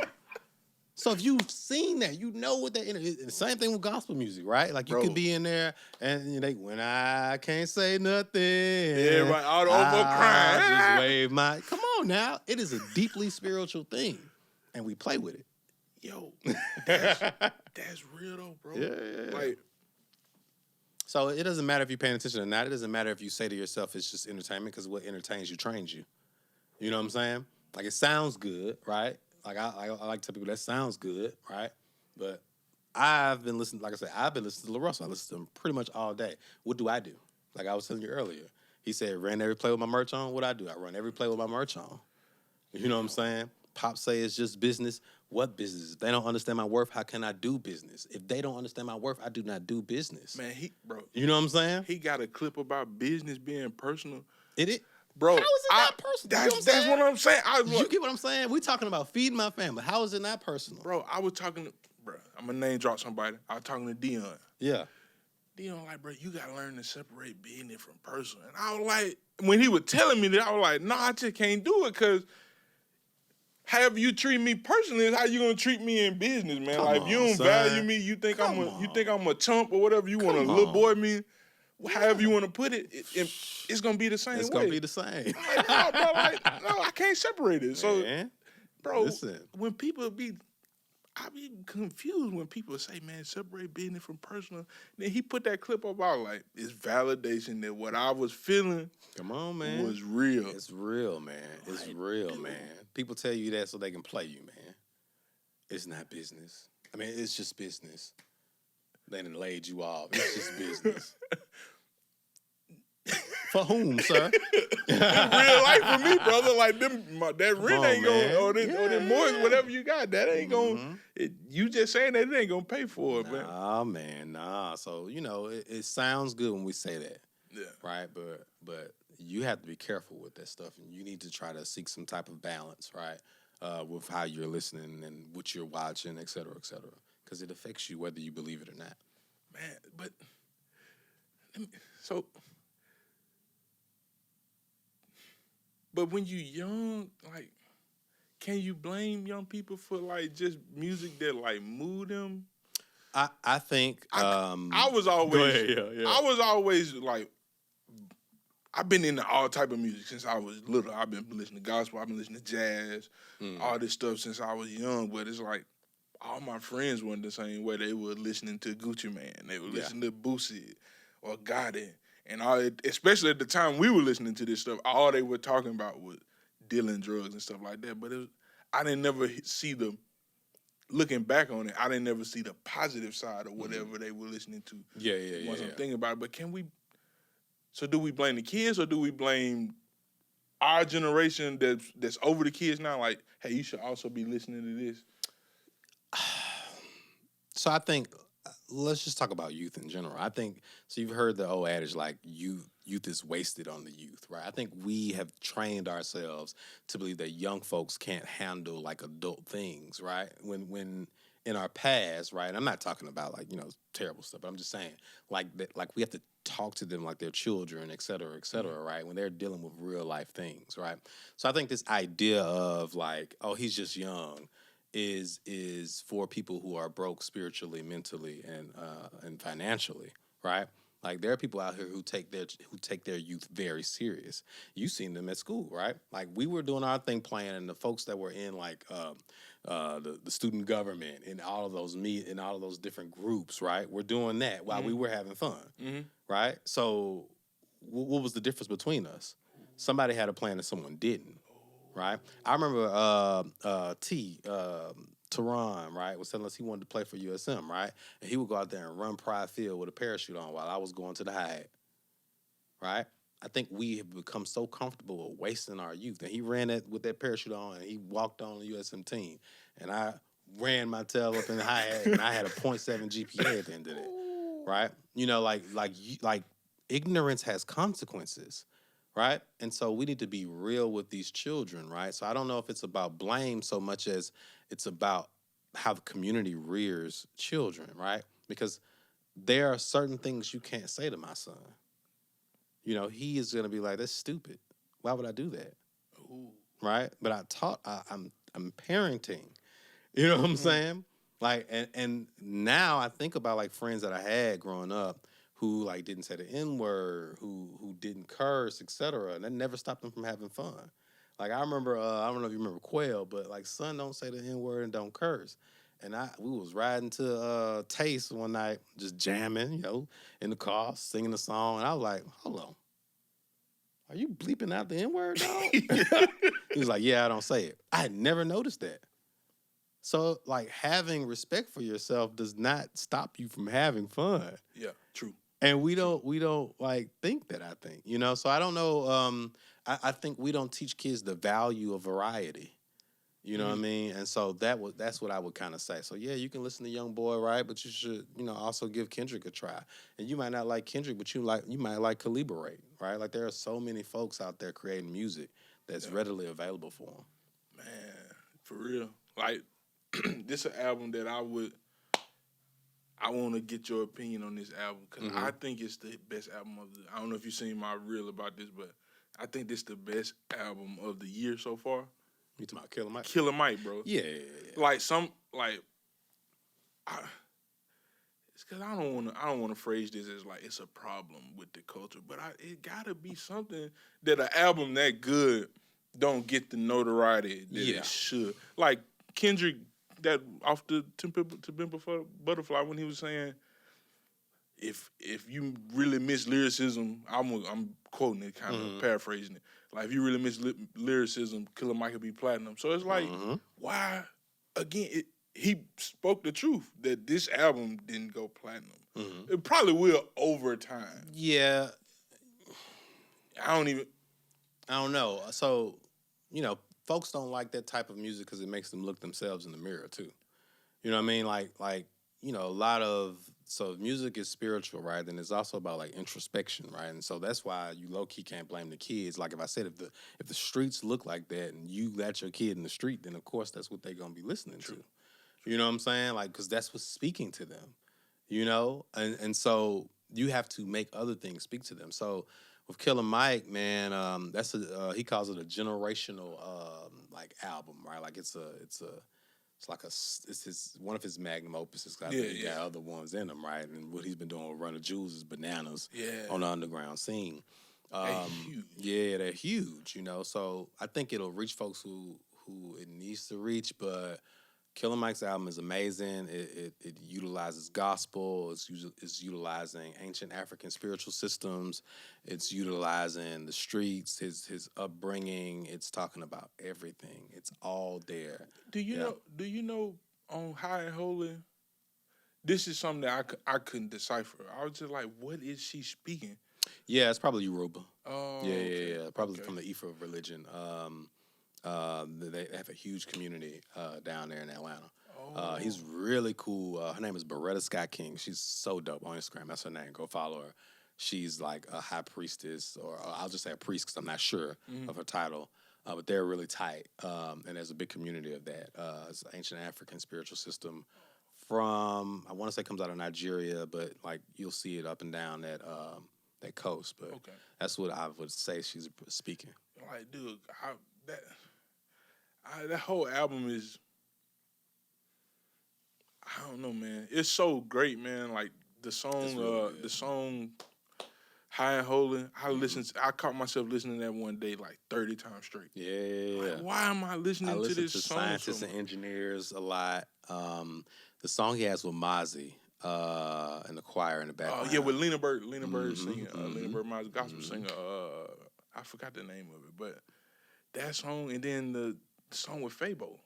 So if you've seen that, you know what that is. The same thing with gospel music, right? Like you can be in there and when I can't say nothing. Yeah, right. All over crying. Just wave my. Come on now. It is a deeply spiritual thing. And we play with it. Yo, that's real though, bro. Yeah. Like, so it doesn't matter if you're paying attention or not. It doesn't matter if you say to yourself it's just entertainment, because what entertains you trains you. You know what I'm saying? Like it sounds good, right? Like I like to tell people that sounds good, right? But I've been listening, like I said, I've been listening to LaRussell. I listen to him pretty much all day. What do? Like I was telling you earlier. He said, ran every play with my merch on. What do? I run every play with my merch on. You know what I'm saying? Pop say it's just business. What business? If they don't understand my worth, how can I do business? If they don't understand my worth, I do not do business. Man, you know what I'm saying? He got a clip about business being personal. Bro, how is it not personal? That's what I'm saying. You get what I'm saying? We talking about feeding my family. How is it not personal? Bro, I was talking to, I'm going to name drop somebody. I was talking to Dion. Yeah. Dion like, bro, you got to learn to separate business from personal. And I was like, when he was telling me that, I was like, no, I just can't do it because however you treat me personally is how you gonna treat me in business, man. Like if you don't value me, you think I'm a chump or whatever you want to little boy me. However you want to put it, it's gonna be the same way. It's gonna be the same. Like, no, bro, no, I can't separate it. So, man, bro, listen. when people I be confused when people say, man, separate business from personal. Then he put that clip up out like, it's validation that what I was feeling was real. It's real, man. It's real, man. People tell you that so they can play you, man. It's not business. I mean, it's just business. They done laid you off. It's just business. For whom, sir? It's real life for me, brother. Like that rent ain't gonna, or them mortgage, whatever you got, that ain't gonna. You just saying that it ain't gonna pay for it, man. Nah, man, nah. So it sounds good when we say that, right? But you have to be careful with that stuff, and you need to try to seek some type of balance, right, with how you're listening and what you're watching, et cetera, because it affects you whether you believe it or not. Man, But when you young, like, can you blame young people for like just music that like move them? I think I was always I was always like, I've been into all type of music since I was little. I've been listening to gospel, I've been listening to jazz, all this stuff since I was young. But it's like all my friends weren't the same way. They were listening to Gucci Mane, they were listening to Boosie or Gotti. And especially at the time we were listening to this stuff, all they were talking about was dealing drugs and stuff like that. But I didn't never see looking back on it, I didn't never see the positive side of whatever they were listening to. Once I'm thinking about it. But do we blame the kids or do we blame our generation that's over the kids now? Like, hey, you should also be listening to this. So I think, let's just talk about youth in general. I think, so you've heard the old adage, like, youth is wasted on the youth, right? I think we have trained ourselves to believe that young folks can't handle, like, adult things, right? When in our past, right, I'm not talking about, like, terrible stuff, but I'm just saying, like we have to talk to them like they're children, et cetera, right? When they're dealing with real life things, right? So I think this idea of, like, oh, he's just young, is for people who are broke spiritually, mentally, and financially, right? Like there are people out here who take their youth very serious. You've seen them at school, right? Like we were doing our thing playing, and the folks that were in like the student government and all of those different groups, right? We're doing that while we were having fun, right? So what was the difference between us? Somebody had a plan and someone didn't. Right, I remember Teron, right, was telling us he wanted to play for USM, right, and he would go out there and run Pride Field with a parachute on while I was going to the Hyatt, right. I think we have become so comfortable with wasting our youth, and he ran that with that parachute on, and he walked on the USM team, and I ran my tail up in the hi-hat, and I had a .7 GPA at the end of that, right? You know, like ignorance has consequences, right? And so we need to be real with these children, right? So I don't know if it's about blame so much as it's about how the community rears children, right? Because there are certain things you can't say to my son. You know, he is gonna be like, "That's stupid. Why would I do that?" Ooh. Right? But I'm parenting. You know what I'm saying? Like, and now I think about like friends that I had growing up who like didn't say the N-word, who didn't curse, etc. And that never stopped them from having fun. Like I remember, I don't know if you remember Quail, but like, son, don't say the N-word and don't curse. And we was riding to Taste one night, just jamming, you know, in the car, singing the song, and I was like, hold on. Are you bleeping out the N-word, dog? He was like, yeah, I don't say it. I had never noticed that. So, like, having respect for yourself does not stop you from having fun. Yeah, true. And we don't like think that, I think. You know, so I don't know. I think we don't teach kids the value of variety. You know what I mean? And so that's what I would kind of say. So yeah, you can listen to Young Boy, right? But you should, you know, also give Kendrick a try. And you might not like Kendrick, but you might like Calibrate, right? Like there are so many folks out there creating music that's readily available for them. Man, for real. Like this an album that I want to get your opinion on this album because I think it's the best album of the. I don't know if you've seen my reel about this, but I think this the best album of the year so far. You talking about Killer Mike? Killer Mike, bro. Yeah. Like it's because I don't want to phrase this as like it's a problem with the culture, but it gotta be something that an album that good don't get the notoriety that it should. Like Kendrick, that off the To Pimp a Butterfly, when he was saying, if you really miss lyricism, I'm quoting it, kind of paraphrasing it. Like if you really miss lyricism, Killer Mike could be platinum. So it's like, why? Again, he spoke the truth that this album didn't go platinum. It probably will over time. Yeah. I don't know. So, you know, folks don't like that type of music because it makes them look themselves in the mirror too. You know what I mean? Like you know, a lot of so music is spiritual, right? And it's also about like introspection, right? And so that's why you low key can't blame the kids. Like if I said, if the streets look like that and you got your kid in the street, then of course that's what they're gonna be listening to. You know what I'm saying? Like because that's what's speaking to them. You know, and so you have to make other things speak to them. So with Killer Mike, man, that's he calls it a generational like album, right? Like it's one of his magnum opuses. He got other ones in them, right? And what he's been doing with Run the Jewels is bananas on the underground scene. they're huge. Yeah, they're huge, you know. So I think it'll reach folks who it needs to reach, but Killer Mike's album is amazing. It utilizes gospel. It's utilizing ancient African spiritual systems. It's utilizing the streets, his upbringing. It's talking about everything. It's all there. Do you know on High and Holy? This is something that I couldn't decipher. I was just like, what is she speaking? Yeah, it's probably Yoruba. Oh, yeah. Probably from the Ifa religion. They have a huge community down there in Atlanta. He's really cool. Her name is Beretta Scott King. She's so dope on Instagram. That's her name. Go follow her. She's like a high priestess, or I'll just say a priest because I'm not sure of her title. But they're really tight, and there's a big community of that. It's an ancient African spiritual system from, I want to say, comes out of Nigeria, but like you'll see it up and down that coast. But that's what I would say she's speaking. Like, dude, that whole album is, I don't know, man. It's so great, man. Like the song High and Holy. I caught myself listening to that one day like 30 times straight. Yeah. Like, why am I listening to this song? Scientists and engineers a lot. The song he has with Mozzie and the choir in the background. Oh yeah, with Lena Bird singing. Lena Bird, Mozzie, gospel singer. I forgot the name of it, but that song, and then the song with Fabo.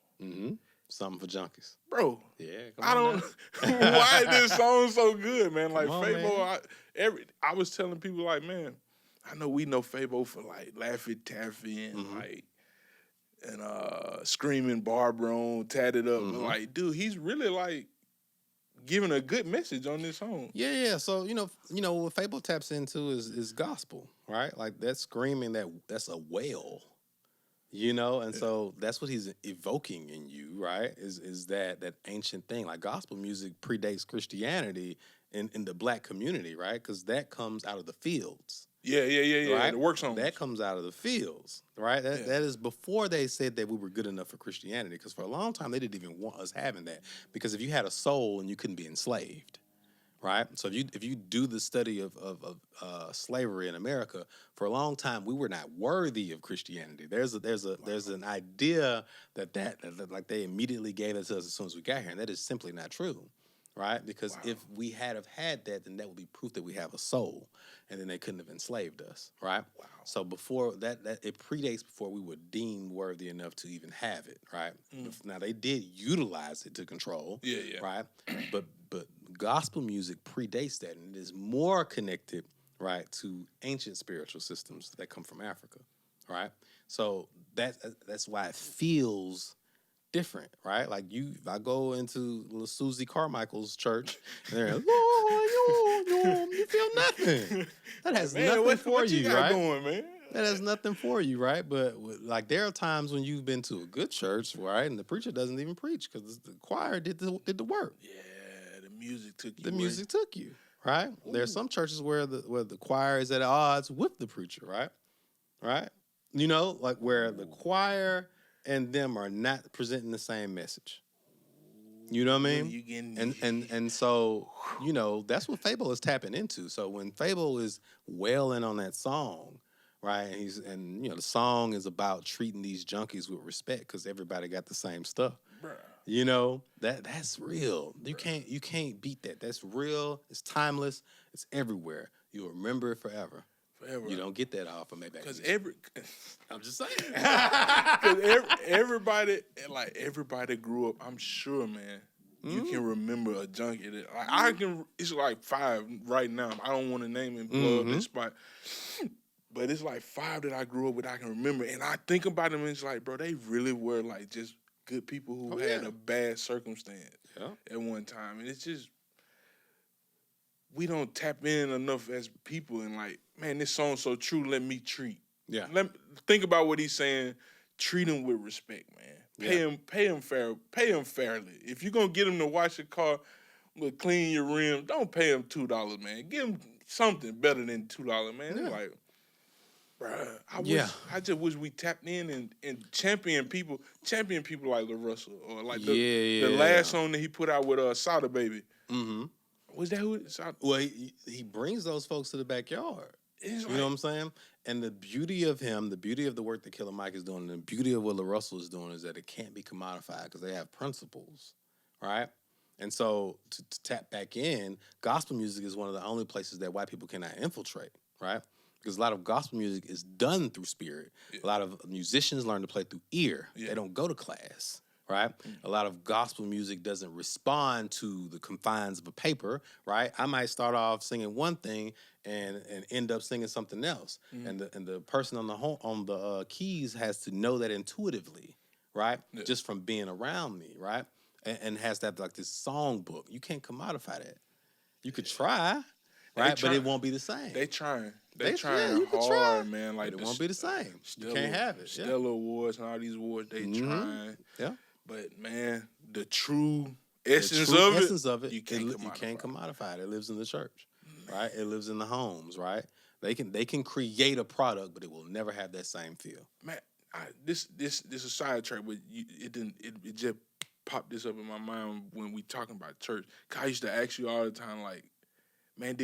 Something for junkies, bro. Yeah, I don't. Why this song so good, man? Like Fabo, I was telling people like, man, I know we know Fabo for like Laffy Taffy and like and screaming Barbara on Tatted Up. Mhm. Like, dude, he's really like giving a good message on this song. Yeah. So what Fable taps into is gospel, right? Like that's screaming that's a wail, and so that's what he's evoking in you, right? Is that ancient thing? Like gospel music predates Christianity in the black community, right? Because that comes out of the fields. Yeah. Right? The work songs. That comes out of the fields, right? That Yeah. is before they said that we were good enough for Christianity, because for a long time they didn't even want us having that. Because if you had a soul and you couldn't be enslaved, right? So if you do the study of slavery in America, for a long time we were not worthy of Christianity. There's an idea that like they immediately gave it to us as soon as we got here, and that is simply not true. Right? Because if we had that, then that would be proof that we have a soul, and then they couldn't have enslaved us, right? Wow. So before that it predates before we were deemed worthy enough to even have it, right? Now they did utilize it to control, right? But gospel music predates that, and it is more connected, right, to ancient spiritual systems that come from Africa, right? So that's why it feels different, right? Like if I go into little Susie Carmichael's church, and they're like, you feel nothing. That has nothing for what you, got right? going, man? That has nothing for you, right? But like there are times when you've been to a good church, right, and the preacher doesn't even preach because the choir did the work. Yeah, the music took you. The music took you, right? Ooh. There's some churches where the choir is at odds with the preacher, right? Right? Like where the choir and them are not presenting the same message. You know what I mean? And so, that's what Fable is tapping into. So when Fable is wailing on that song, right? And the song is about treating these junkies with respect because everybody got the same stuff. Bruh. That's real. Bruh. You can't beat that. That's real. It's timeless. It's everywhere. You'll remember it forever. You don't get that off of Maybach. Because I'm just saying. Because everybody grew up. I'm sure, man. You can remember a junkie. I can. It's like 5 right now. I don't want to name it blow up this spot, but it's like 5 that I grew up with. I can remember, and I think about them. And it's like, bro, they really were like just good people who had a bad circumstance at one time, and it's just. We don't tap in enough as people and like, man, this song's so true. Let me treat. Yeah. Think about what he's saying. Treat him with respect, man. Pay him fairly. If you're gonna get him to wash your car, clean your rim, don't pay him $2, man. Give him something better than $2, man. Yeah. Like, bruh, I just wish we tapped in and champion people like Lil Russell or like the last song that he put out with Sada Baby. Mm-hmm. Was that who it is? Well, he brings those folks to the backyard. You know what I'm saying? And the beauty of him, the beauty of the work that Killer Mike is doing, and the beauty of what Lil Russell is doing is that it can't be commodified because they have principles, right? And so to tap back in, gospel music is one of the only places that white people cannot infiltrate, right? Because a lot of gospel music is done through spirit. Yeah. A lot of musicians learn to play through ear. Yeah. They don't go to class. Right? A lot of gospel music doesn't respond to the confines of a paper, right? I might start off singing one thing and end up singing something else. Mm-hmm. And the person on the keys has to know that intuitively, right? Yeah. Just from being around me, right? And has that like this song book. You can't commodify that. You could try, right? But it won't be the same. They trying hard, man. Like it won't be the same. You can't have it. Stellar Awards and all these awards, they trying. Yeah. But man, the true essence of it, you can't commodify it. It lives in the church, right? It lives in the homes, right? They can create a product, but it will never have that same feel. Man, this is a sidetrack, but it just popped this up in my mind when we talking about church. 'Cause I used to ask you all the time, like, man,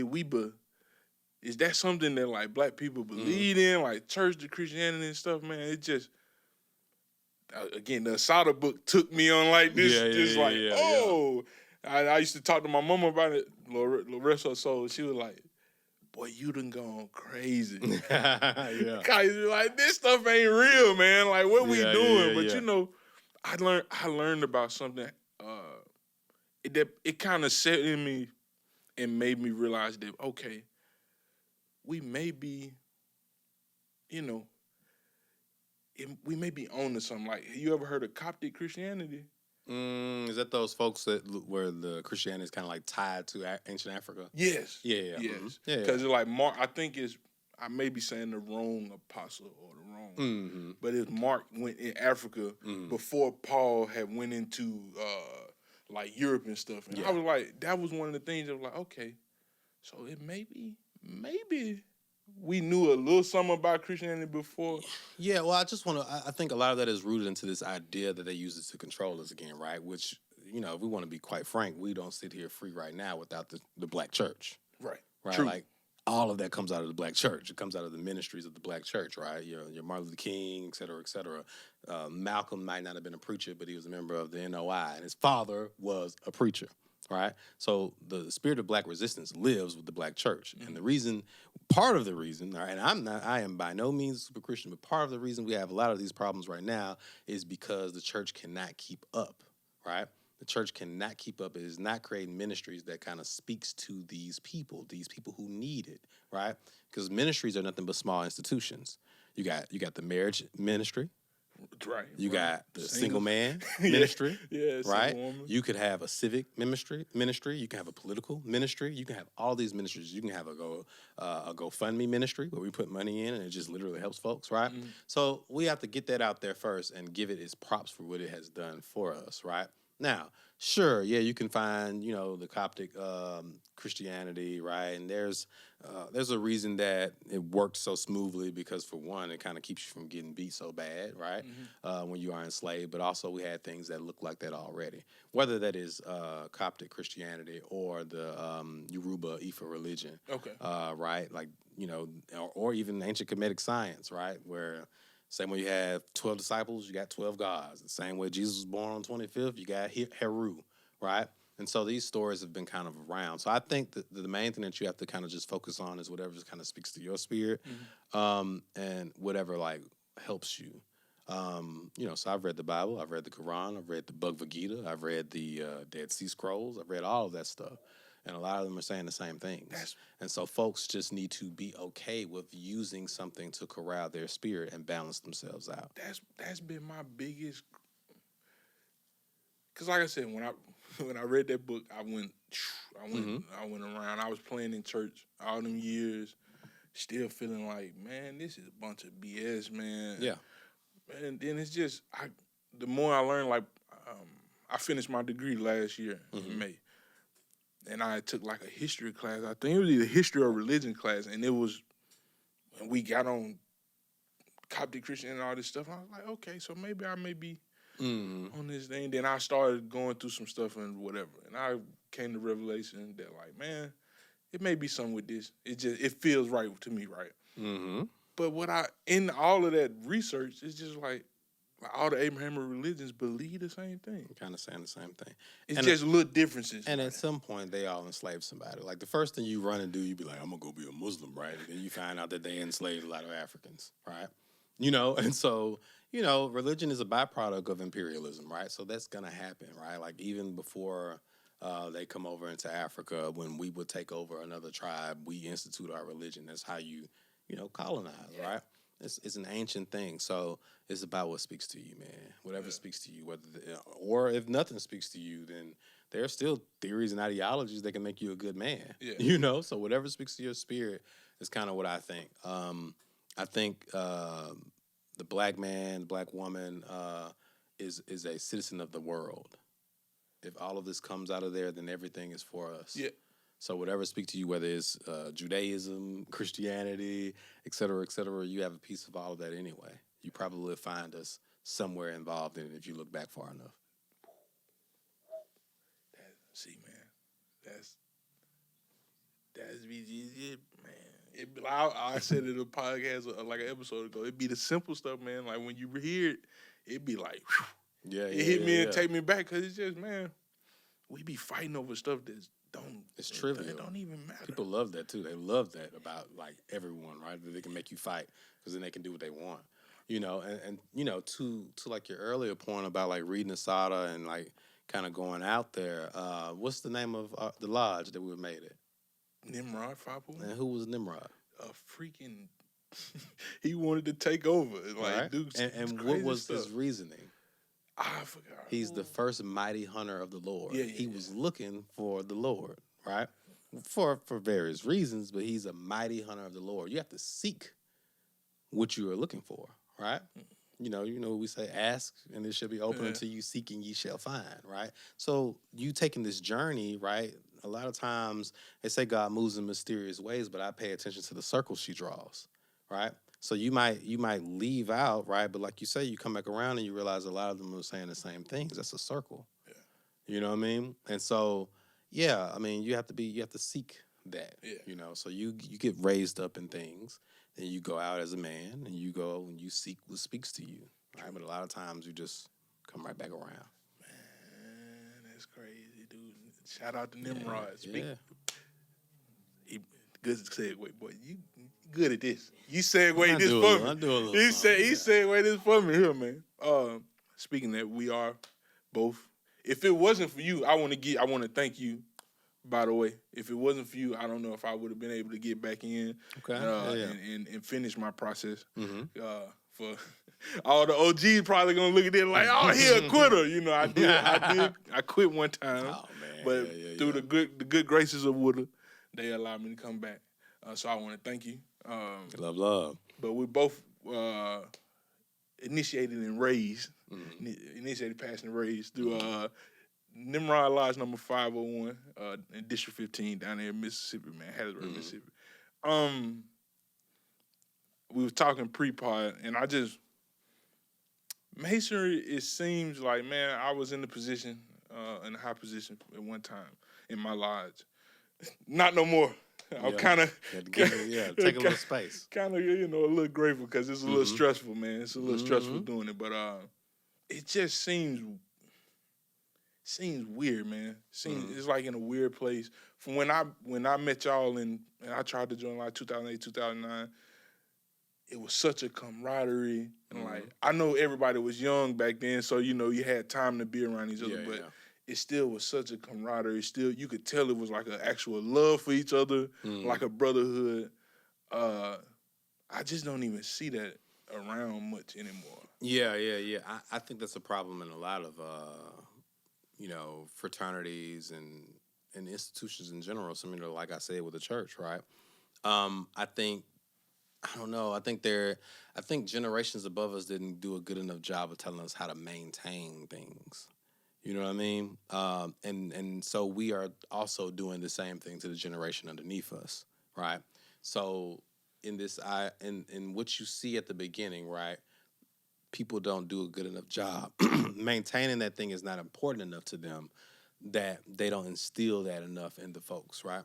is that something that like black people believe in, like church to Christianity and stuff, man? It just. Again, the Asada book took me on like this, I used to talk to my mama about it, Larissa, so she was like, boy, you done gone crazy. Guys, like, this stuff ain't real, man. Like, what we doing? But I learned about something, it kind of set in me and made me realize that, okay, we may be, we may be on to something. Like, you ever heard of Coptic Christianity? Is that those folks where the Christianity is kind of like tied to ancient Africa? Yes. Yeah, yeah. Yes. Mm-hmm. Yeah, Because it's like Mark, I may be saying the wrong apostle or the wrong, but it's Mark went in Africa before Paul had went into like Europe and stuff. And I was like, that was one of the things that was like, okay, so it maybe we knew a little something about Christianity before. Yeah, well, I think a lot of that is rooted into this idea that they use it to control us again, right? Which, if we want to be quite frank, we don't sit here free right now without the black church. Right. Right. True. Like, all of that comes out of the black church. It comes out of the ministries of the black church, right? Your Martin Luther King, et cetera, et cetera. Malcolm might not have been a preacher, but he was a member of the NOI, and his father was a preacher, right? So the spirit of black resistance lives with the black church. And part of the reason, right, and I am by no means a super Christian, but part of the reason we have a lot of these problems right now is because the church cannot keep up, right? The church cannot keep up. It is not creating ministries that kind of speaks to these people who need it, right? Because ministries are nothing but small institutions. You got the marriage ministry. Right. You got the single man ministry. Right? You could have a civic ministry. You can have a political ministry. You can have all these ministries. You can have a GoFundMe ministry where we put money in and it just literally helps folks, right? So we have to get that out there first and give it its props for what it has done for us, right? Now, sure, yeah, you can find, the Coptic Christianity, right? And there's a reason that it worked so smoothly because, for one, it kind of keeps you from getting beat so bad, right? When you are enslaved. But also we had things that look like that already, whether that is Coptic Christianity or the Yoruba Ifa religion, right? Like, or even ancient Kemetic science, right? Where same way you have 12 disciples, you got 12 gods. The same way Jesus was born on 25th, you got Heru, right? And so these stories have been kind of around. So I think that the main thing that you have to kind of just focus on is whatever just kind of speaks to your spirit, and whatever like helps you. So I've read the Bible, I've read the Quran, I've read the Bhagavad Gita, I've read the Dead Sea Scrolls, I've read all of that stuff. And a lot of them are saying the same things. And so folks just need to be okay with using something to corral their spirit and balance themselves out. That's been my biggest. Because like I said, when I read that book, I went around. I was playing in church all them years, still feeling like, man, this is a bunch of BS, man. Yeah. And then it's just, the more I learned, like, I finished my degree last year in May. And I took like a history class. I think it was either history or religion class. And we got on Coptic Christian and all this stuff. And I was like, okay, so maybe I may be on this thing. Then I started going through some stuff and whatever. And I came to revelation that like, man, it may be something with this. It feels right to me, right? But in all of that research, it's just like all the Abrahamic religions believe the same thing. Kind of saying the same thing. It's just little differences. And at some point, they all enslaved somebody. Like, the first thing you run and do, you be like, I'm going to go be a Muslim, right? And then you find out that they enslaved a lot of Africans, right? And so, religion is a byproduct of imperialism, right? So that's going to happen, right? Like, even before they come over into Africa, when we would take over another tribe, we institute our religion. That's how you colonize, right? It's an ancient thing, so it's about what speaks to you, man. Whatever speaks to you, or if nothing speaks to you, then there are still theories and ideologies that can make you a good man. Yeah. So whatever speaks to your spirit is kind of what I think. I think the black man, the black woman is a citizen of the world. If all of this comes out of there, then everything is for us. Yeah. So whatever speaks to you, whether it's Judaism, Christianity, et cetera, you have a piece of all of that anyway. You probably will find us somewhere involved in it if you look back far enough. That's it, man. I said it in a podcast like an episode ago. It'd be the simple stuff, man. Like when you hear it, it'd be like, whew. It hit me and take me back because it's just, man, we be fighting over stuff that's it's trivial. It don't even matter. People love that too. They love that about like everyone, right? That they can make you fight because then they can do what they want, And to like your earlier point about like reading Asada and like kind of going out there. What's the name of the lodge that we made it? Nimrod 5.1. And who was Nimrod? A freaking he wanted to take over. Like, right? dude, And what crazy was stuff. his reasoning? I forgot. He's the first mighty hunter of the Lord. Yeah, He was looking for the Lord, right? For various reasons, but he's a mighty hunter of the Lord. You have to seek what you are looking for, right? You know we say, ask and it shall be open until you seek and ye shall find, right? So you taking this journey, right? A lot of times they say God moves in mysterious ways, but I pay attention to the circles she draws, right? So you might leave out, right? But like you say, you come back around and you realize a lot of them are saying the same things. That's a circle. Yeah. You know what I mean? And so, yeah, I mean, you have to seek that. Yeah. You know, so you get raised up in things, and you go out as a man, and you go and you seek what speaks to you. Right? But a lot of times you just come right back around. Man, that's crazy, dude. Shout out to Nimrod. Yeah. Good segue, boy. You good at this. You segue this for me. I'm doing a little He something. segue this for me here, man. Speaking that, we are both. If it wasn't for you, I want to thank you. By the way, if it wasn't for you, I don't know if I would have been able to get back in and finish my process. For all the OGs probably gonna look at it like, oh, he a quitter. You know, I quit one time. Oh man! But through the good graces of Wooda, they allowed me to come back. So I want to thank you. Love. But we both initiated and raised, initiated, passed, and raised through Nimrod Lodge number 501 in District 15 down there in Mississippi, man, Hattiesburg, Mississippi. We were talking pre-pod, and Masonry, it seems like, man, I was in the position, in a high position at one time in my lodge. Not no more. I'm kind of take a little space. Kind of, a little grateful because it's a little stressful, man. It's a little stressful doing it, but it just seems weird, man. It's like in a weird place. From when I met y'all and I tried to join like 2008, 2009. It was such a camaraderie, and like I know everybody was young back then, so you had time to be around each other, but it still was such a camaraderie. Still, you could tell it was like an actual love for each other, like a brotherhood. I just don't even see that around much anymore. Yeah. I think that's a problem in a lot of fraternities and institutions in general. Similar, like I said, with the church, right? I don't know. I think generations above us didn't do a good enough job of telling us how to maintain things. You know what I mean? And so we are also doing the same thing to the generation underneath us, right? So in what you see at the beginning, right? People don't do a good enough job. Maintaining that thing is not important enough to them that they don't instill that enough into folks, right?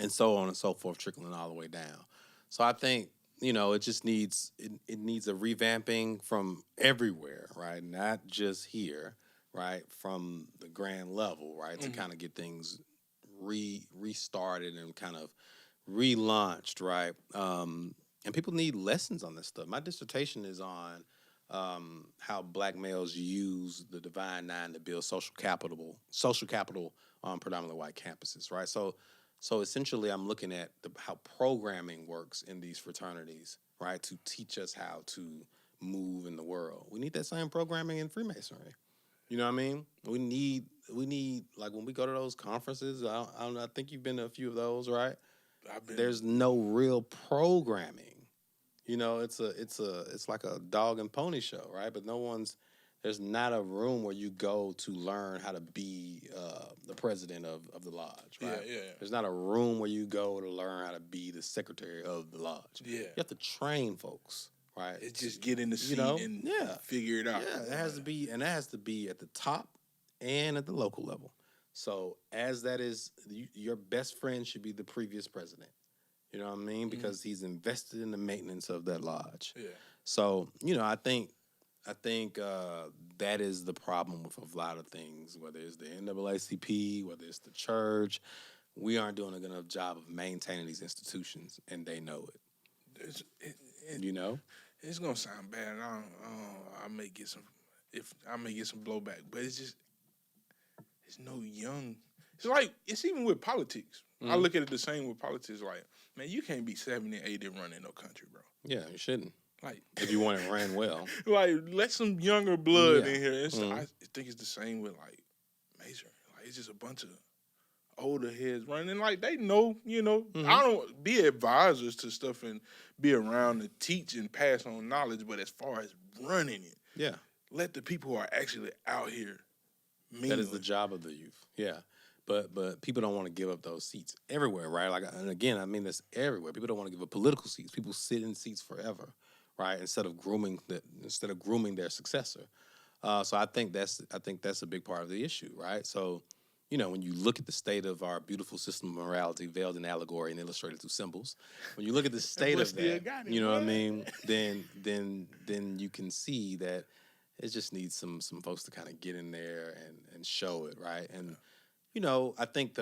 And so on and so forth, trickling all the way down. So I think, it just needs it needs a revamping from everywhere, right? Not just here, right? From the grand level, right? To kind of get things restarted and kind of relaunched, right? And people need lessons on this stuff. My dissertation is on how black males use the Divine Nine to build social capital on predominantly white campuses, right? So essentially, I'm looking at how programming works in these fraternities, right, to teach us how to move in the world. We need that same programming in Freemasonry. You know what I mean? We need like when we go to those conferences. I think you've been to a few of those, right? There's no real programming. It's like a dog and pony show, right? But there's not a room where you go to learn how to be the president of the lodge, right? Yeah. There's not a room where you go to learn how to be the secretary of the lodge. Yeah. You have to train folks, right? It's just get in the seat and figure it out. Yeah, it has to be, and it has to be at the top and at the local level. So as that is, your best friend should be the previous president. You know what I mean? Because he's invested in the maintenance of that lodge. Yeah. So, I think that is the problem with a lot of things, whether it's the NAACP, whether it's the church. We aren't doing a good enough job of maintaining these institutions, and they know it. It's gonna sound bad. I may get some blowback, but it's no young. It's like, it's even with politics. I Mhm. look at it the same with politics. Like, man, you can't be 70, 80 running no country, bro. Yeah, you shouldn't. Like, If you want it ran well. like, let some younger blood Yeah. in here. It's, Mhm. I think it's the same with, like, Masonry. Like, it's just a bunch of older heads running. Like, they know, I don't be advisors to stuff and be around to teach and pass on knowledge, but as far as running it, Yeah. let the people who are actually out here That is the job of the youth. Yeah. But people don't want to give up those seats everywhere, right? Like, and again, I mean this everywhere. People don't want to give up political seats. People sit in seats forever, right? Instead of grooming their successor. So I think that's a big part of the issue, right? So, when you look at the state of our beautiful system of morality, veiled in allegory and illustrated through symbols, when you look at the state of that, you know what I mean? Then you can see that it just needs some folks to kind of get in there and show it, right? And I think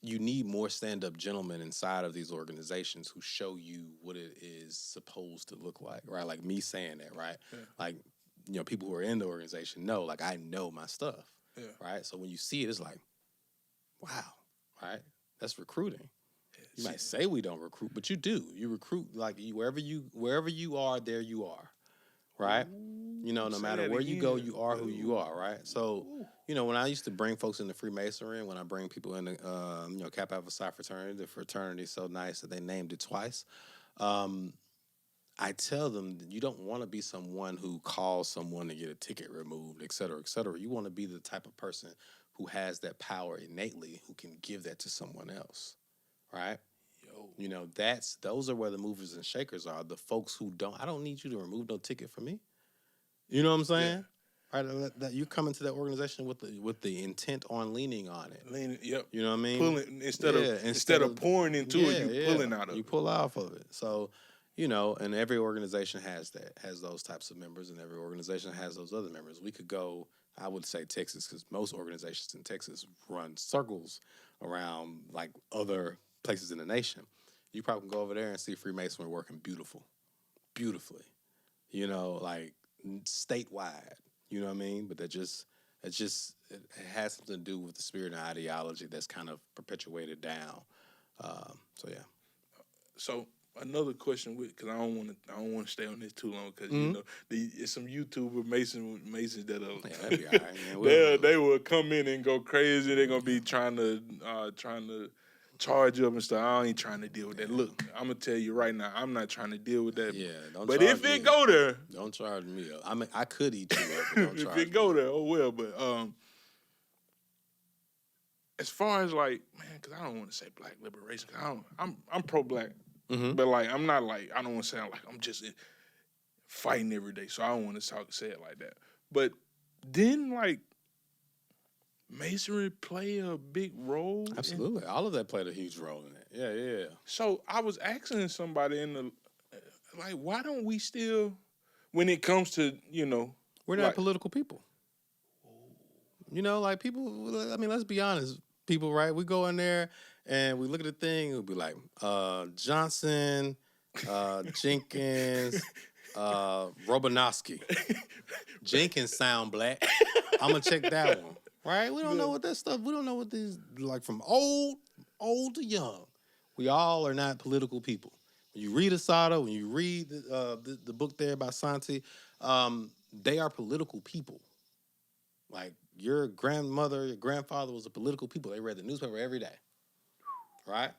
you need more stand-up gentlemen inside of these organizations who show you what it is supposed to look like, right? Like me saying that, right? Yeah. Like, people who are in the organization know, like, I know my stuff, right? So when you see it, it's like, wow, right? That's recruiting. You might say we don't recruit, but you do. You recruit, like, wherever you are, there you are, right? No matter where you go, you are who you are, right? So, when I used to bring folks into Freemasonry, and when I bring people into, Kappa Alpha Psi fraternity, the fraternity is so nice that they named it twice. I tell them that you don't want to be someone who calls someone to get a ticket removed, et cetera, et cetera. You want to be the type of person who has that power innately, who can give that to someone else, right? Those are where the movers and shakers are. The folks who I don't need you to remove no ticket for me. You know what I'm saying? Yeah. Right, that you come into that organization with the intent on leaning on it. Yep. You know what I mean? Pulling instead of pouring into it, you pulling out of it. You pull off of it. So, and every organization has those types of members, and every organization has those other members. We could go, I would say Texas, because most organizations in Texas run circles around like other places in the nation. You probably can go over there and see Freemasonry working beautifully, like statewide, you know what I mean? But it has something to do with the spirit and ideology that's kind of perpetuated down. So yeah. So another question, because I don't want to stay on this too long, because it's some YouTuber Masons that'll that'd be all right, man. they will come in and go crazy. They're gonna be trying to charge you up and stuff. I ain't trying to deal with that. Look, I'm gonna tell you right now, I'm not trying to deal with that. Yeah, but if it go there, don't charge me up. I mean, I could eat you up, but don't charge me. If it go there, oh well. But as far as like, man, because I don't want to say black liberation. Cause I'm pro-black, but like I'm not like, I don't want to sound like I'm just fighting every day. So I don't want to say it like that. But then like, Masonry play a big role? Absolutely. All of that played a huge role in it. Yeah. So I was asking somebody like, why don't we still, when it comes to, we're not political people. Like people, I mean, let's be honest, people, right? We go in there and we look at the thing, we'll be like, Johnson, Jenkins, Robanowski. Jenkins sound black. I'm going to check that one. Right? We don't know what that stuff, we don't know what these, like from old to young. We all are not political people. When you read Asada, when you read the book there by Santi, they are political people. Like your grandmother, your grandfather was a political people. They read the newspaper every day. Right?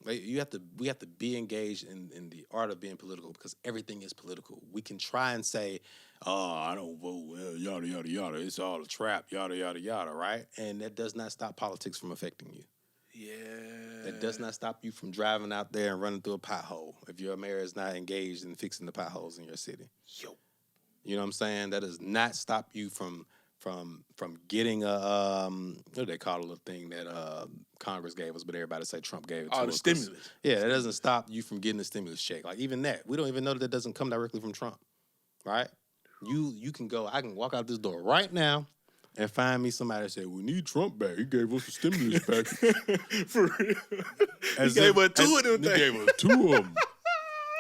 We have to be engaged in the art of being political, because everything is political. We can try and say, oh, I don't vote, well, yada, yada, yada. It's all a trap, yada, yada, yada, right? And that does not stop politics from affecting you. Yeah. That does not stop you from driving out there and running through a pothole if your mayor is not engaged in fixing the potholes in your city. Yo. You know what I'm saying? That does not stop you from getting a what do they call it, a thing that Congress gave us, but everybody say Trump gave it to us. The stimulus. Yeah, that doesn't stop you from getting a stimulus check. Like even that, we don't even know that doesn't come directly from Trump, right? You can go. I can walk out this door right now and find me somebody that said, we need Trump back. He gave us a stimulus package. For real. He gave us two of them things. He gave us two of them.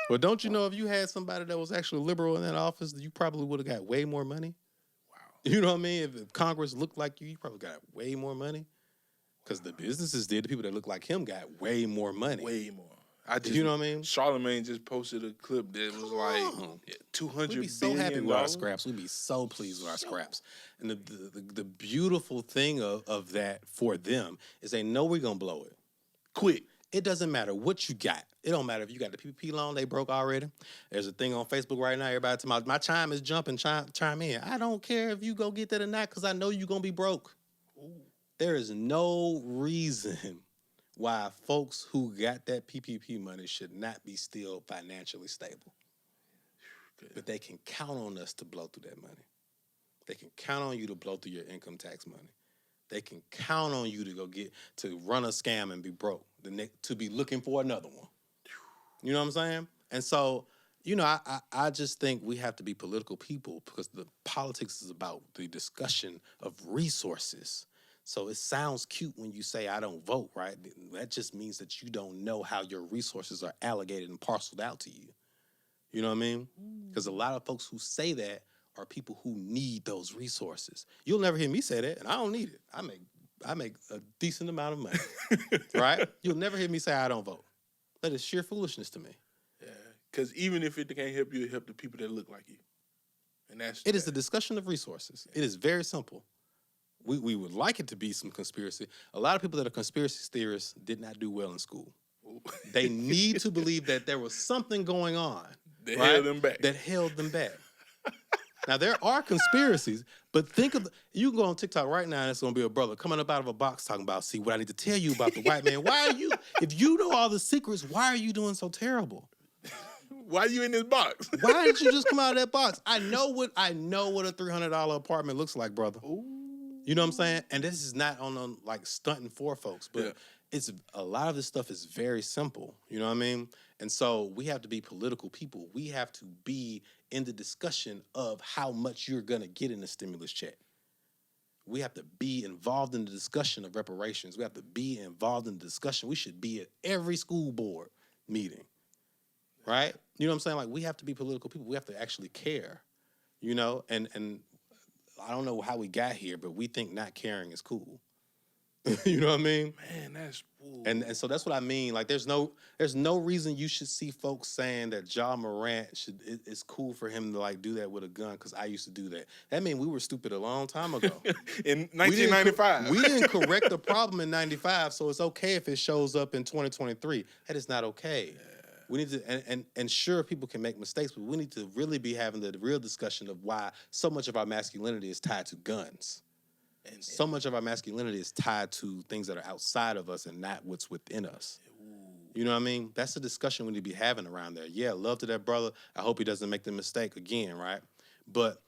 But don't you know, if you had somebody that was actually liberal in that office, you probably would have got way more money. Wow. You know what I mean? If Congress looked like you probably got way more money. Because the businesses did. The people that look like him got way more money. Way more. You know what I mean? Charlemagne just posted a clip that was like $200 We'd be so happy with our scraps. We'd be so pleased with our scraps. And the beautiful thing of that for them is they know we're going to blow it. Quick. It doesn't matter what you got. It don't matter if you got the PPP loan, they broke already. There's a thing on Facebook right now, everybody talking about, my chime is jumping, chime in. I don't care if you go get that or not because I know you're going to be broke. Ooh. There is no reason why folks who got that PPP money should not be still financially stable. But they can count on us to blow through that money. They can count on you to blow through your income tax money. They can count on you to run a scam and be broke, to be looking for another one. You know what I'm saying? And so, I just think we have to be political people because the politics is about the discussion of resources. So it sounds cute when you say I don't vote, right? That just means that you don't know how your resources are allocated and parceled out to you. You know what I mean? Because a lot of folks who say that are people who need those resources. You'll never hear me say that, and I don't need it. I make a decent amount of money, right? You'll never hear me say I don't vote. That is sheer foolishness to me. Yeah, because even if it can't help you, it help the people that look like you. And it is the discussion of resources. Yeah. It is very simple. We would like it to be some conspiracy. A lot of people that are conspiracy theorists did not do well in school. They need to believe that there was something going on that held them back. That held them back. Now, there are conspiracies, but think of, you can go on TikTok right now and it's going to be a brother coming up out of a box talking about, see, what I need to tell you about the white man. Why are you, if you know all the secrets, why are you doing so terrible? Why are you in this box? Why didn't you just come out of that box? I know what a $300 apartment looks like, brother. Ooh. You know what I'm saying? And this is not on like stunting for folks, but it's a lot of this stuff is very simple. You know what I mean? And so we have to be political people. We have to be in the discussion of how much you're going to get in the stimulus check. We have to be involved in the discussion of reparations. We have to be involved in the discussion. We should be at every school board meeting, right? You know what I'm saying? Like, we have to be political people. We have to actually care, and I don't know how we got here, but we think not caring is cool. You know what I mean? Man, that's cool. And so that's what I mean. Like, there's no reason you should see folks saying that Ja Morant it's cool for him to like do that with a gun because I used to do that. That means we were stupid a long time ago. In 1995. We didn't correct the problem in 95, so it's okay if it shows up in 2023. That is not okay. Yeah. We need to, and sure, people can make mistakes, but we need to really be having the real discussion of why so much of our masculinity is tied to guns. And so much of our masculinity is tied to things that are outside of us and not what's within us. You know what I mean? That's the discussion we need to be having around there. Yeah, love to that brother. I hope he doesn't make the mistake again, right? But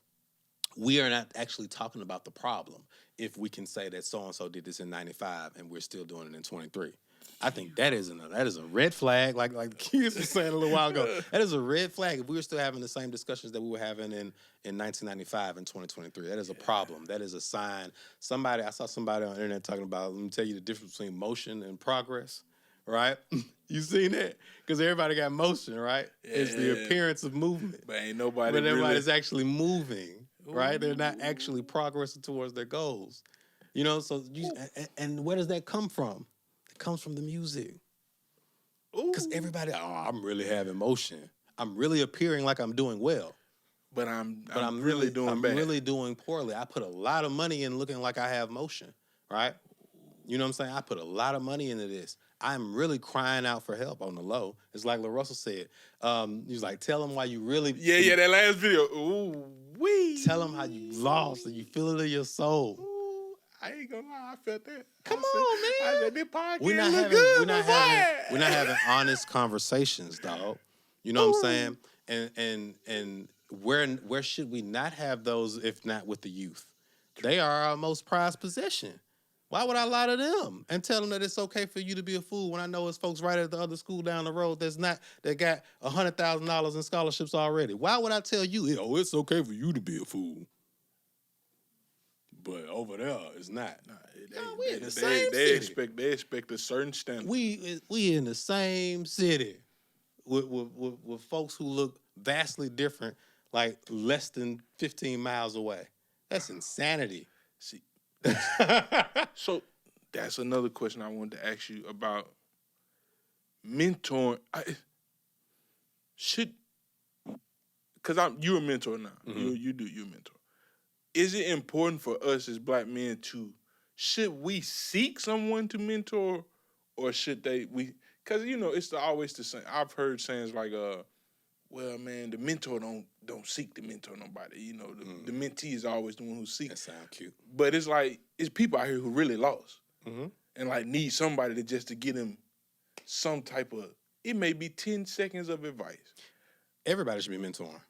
we are not actually talking about the problem if we can say that so-and-so did this in 95 and we're still doing it in 23. I think that is a red flag, like the kids were saying a little while ago. That is a red flag. If we were still having the same discussions that we were having in 1995 and 2023, that is a problem. That is a sign. I saw somebody on the internet talking about, let me tell you the difference between motion and progress, right? You seen that? Because everybody got motion, right? Yeah. It's the appearance of movement. But ain't nobody But everybody's actually moving, right? They're not actually progressing towards their goals. So and where does that come from? Comes from the music. Because everybody, I'm really having motion. I'm really appearing like I'm doing well. But I'm really doing bad. I'm really doing poorly. I put a lot of money in looking like I have motion, right? You know what I'm saying? I put a lot of money into this. I'm really crying out for help on the low. It's like LaRussell said. He was like, tell them why you really... Yeah, that last video. Ooh, wee. Tell them how you lost and you feel it in your soul. I ain't gonna lie, I felt that. Come on, man. I said, this podcast we're not having honest conversations, dog. You know what I'm saying? And where should we not have those if not with the youth? They are our most prized possession. Why would I lie to them and tell them that it's okay for you to be a fool when I know it's folks right at the other school down the road that got $100,000 in scholarships already? Why would I tell you, it's okay for you to be a fool? But over there, it's not. We in the same city. They expect a certain standard. We in the same city with folks who look vastly different, like less than 15 miles away. That's insanity. See, so that's another question I wanted to ask you about mentoring. Because you're a mentor now. Mm-hmm. You're a mentor. Is it important for us as black men should we seek someone to mentor, or should because it's always the same. I've heard sayings like, well, man, the mentor don't seek to mentor nobody. The mentee is always the one who seeks. That sound cute. But it's like, it's people out here who really lost. Mm-hmm. And like need somebody to get them some type of, it may be 10 seconds of advice. Everybody should be mentoring.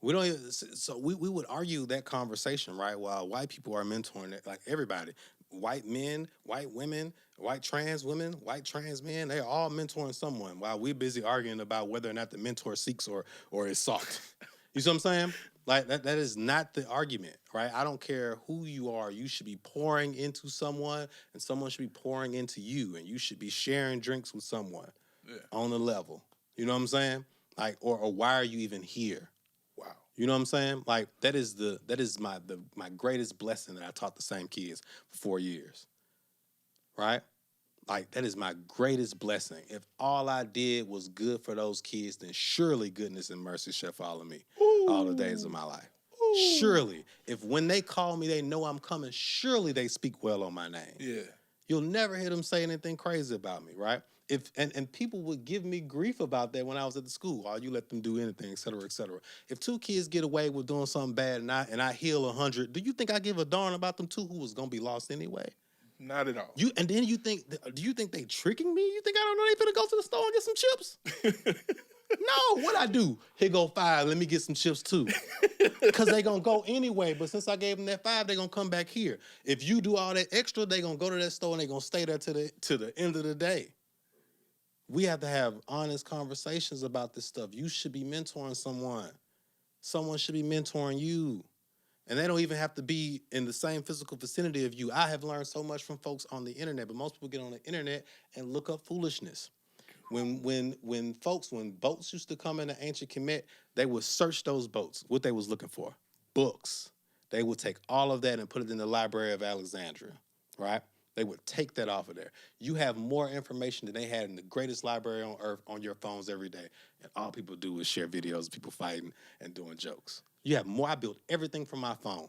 We don't even, so we would argue that conversation, right? While white people are mentoring, like everybody, white men, white women, white trans women, white trans men, they're all mentoring someone while we're busy arguing about whether or not the mentor seeks or is sought. You see what I'm saying? Like that is not the argument, right? I don't care who you are. You should be pouring into someone and someone should be pouring into you, and you should be sharing drinks with someone on the level. You know what I'm saying? Like, or why are you even here? Wow. You know what I'm saying? Like that is my greatest blessing that I taught the same kids for 4 years. Right? Like that is my greatest blessing. If all I did was good for those kids, then surely goodness and mercy shall follow me all the days of my life. Ooh. Surely, if when they call me, they know I'm coming, surely they speak well on my name. Yeah. You'll never hear them say anything crazy about me, right? And people would give me grief about that when I was at the school. Oh, you let them do anything, et cetera, et cetera. If 2 kids get away with doing something bad and I heal 100, do you think I give a darn about them 2 who was gonna be lost anyway? Not at all. Do you think they tricking me? You think I don't know they finna go to the store and get some chips? No, what I do? Here go 5. Let me get some chips too. Because they gonna go anyway. But since I gave them that 5, they gonna come back here. If you do all that extra, they gonna go to that store and they gonna stay there to the end of the day. We have to have honest conversations about this stuff. You should be mentoring someone. Someone should be mentoring you. And they don't even have to be in the same physical vicinity of you. I have learned so much from folks on the internet, but most people get on the internet and look up foolishness. When boats used to come into ancient Kemet, they would search those boats, what they was looking for. Books. They would take all of that and put it in the Library of Alexandria, right? They would take that off of there. You have more information than they had in the greatest library on earth on your phones every day. And all people do is share videos of people fighting and doing jokes. You have more. I built everything from my phone.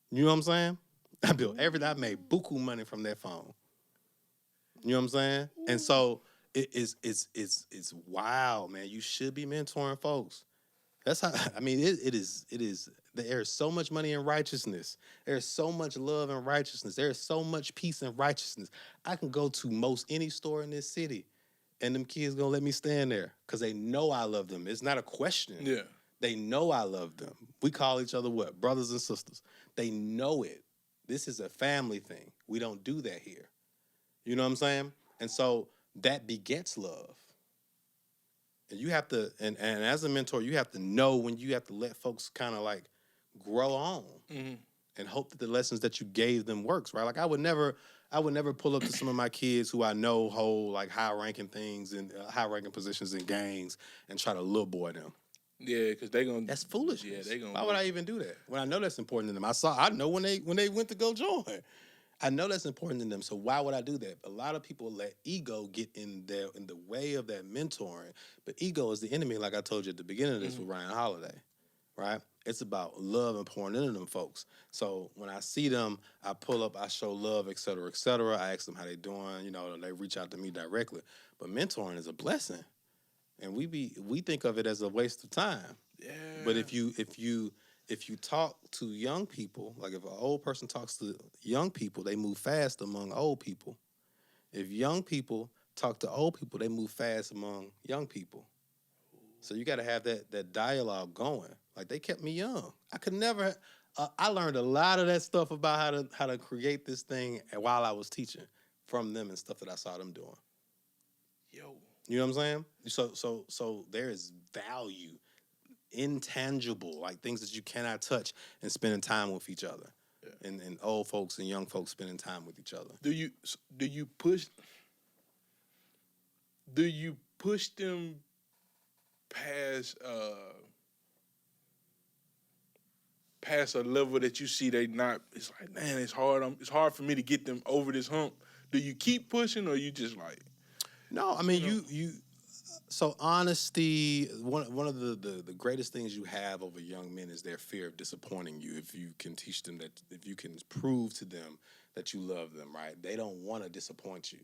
You know what I'm saying? I built everything. I made buku money from that phone. You know what I'm saying? And so it's wild, man. You should be mentoring folks. That's how, I mean, it is, there is so much money in righteousness. There's so much love and righteousness. There's so much peace and righteousness. I can go to most any store in this city and them kids gonna let me stand there because they know I love them. It's not a question. Yeah. They know I love them. We call each other what? Brothers and sisters. They know it. This is a family thing. We don't do that here. You know what I'm saying? And so that begets love. And you have to, and as a mentor, you have to know when you have to let folks kind of like grow on and hope that the lessons that you gave them works, right? Like I would never pull up to some of my kids who I know hold like high-ranking things and high-ranking positions in gangs and try to little boy them. Yeah, because they gonna. That's foolishness. Yeah, they gonna. Why would I even do that when I know that's important to them? I know when they went to go join. I know that's important to them. So why would I do that? A lot of people let ego get in the way of that mentoring. But ego is the enemy, like I told you at the beginning of this with Ryan Holiday, right? It's about love and pouring into them folks. So when I see them, I pull up, I show love, et cetera, et cetera. I ask them how they doing. You know, they reach out to me directly. But mentoring is a blessing. And we think of it as a waste of time. Yeah. But if you talk to young people, like if an old person talks to young people, they move fast among old people. If young people talk to old people, they move fast among young people. So you got to have that dialogue going. Like they kept me young. I could never. I learned a lot of that stuff about how to create this thing while I was teaching from them and stuff that I saw them doing. Yo. You know what I'm saying? So there is value, intangible, like things that you cannot touch, and spending time with each other. Yeah. And old folks and young folks spending time with each other. Do you push them past past a level that you see they not, it's like, man, it's hard. It's hard for me to get them over this hump. Do you keep pushing, or you just like? No, I mean you. So honesty, one of the greatest things you have over young men is their fear of disappointing you. If you can teach them that, if you can prove to them that you love them, right? They don't want to disappoint you,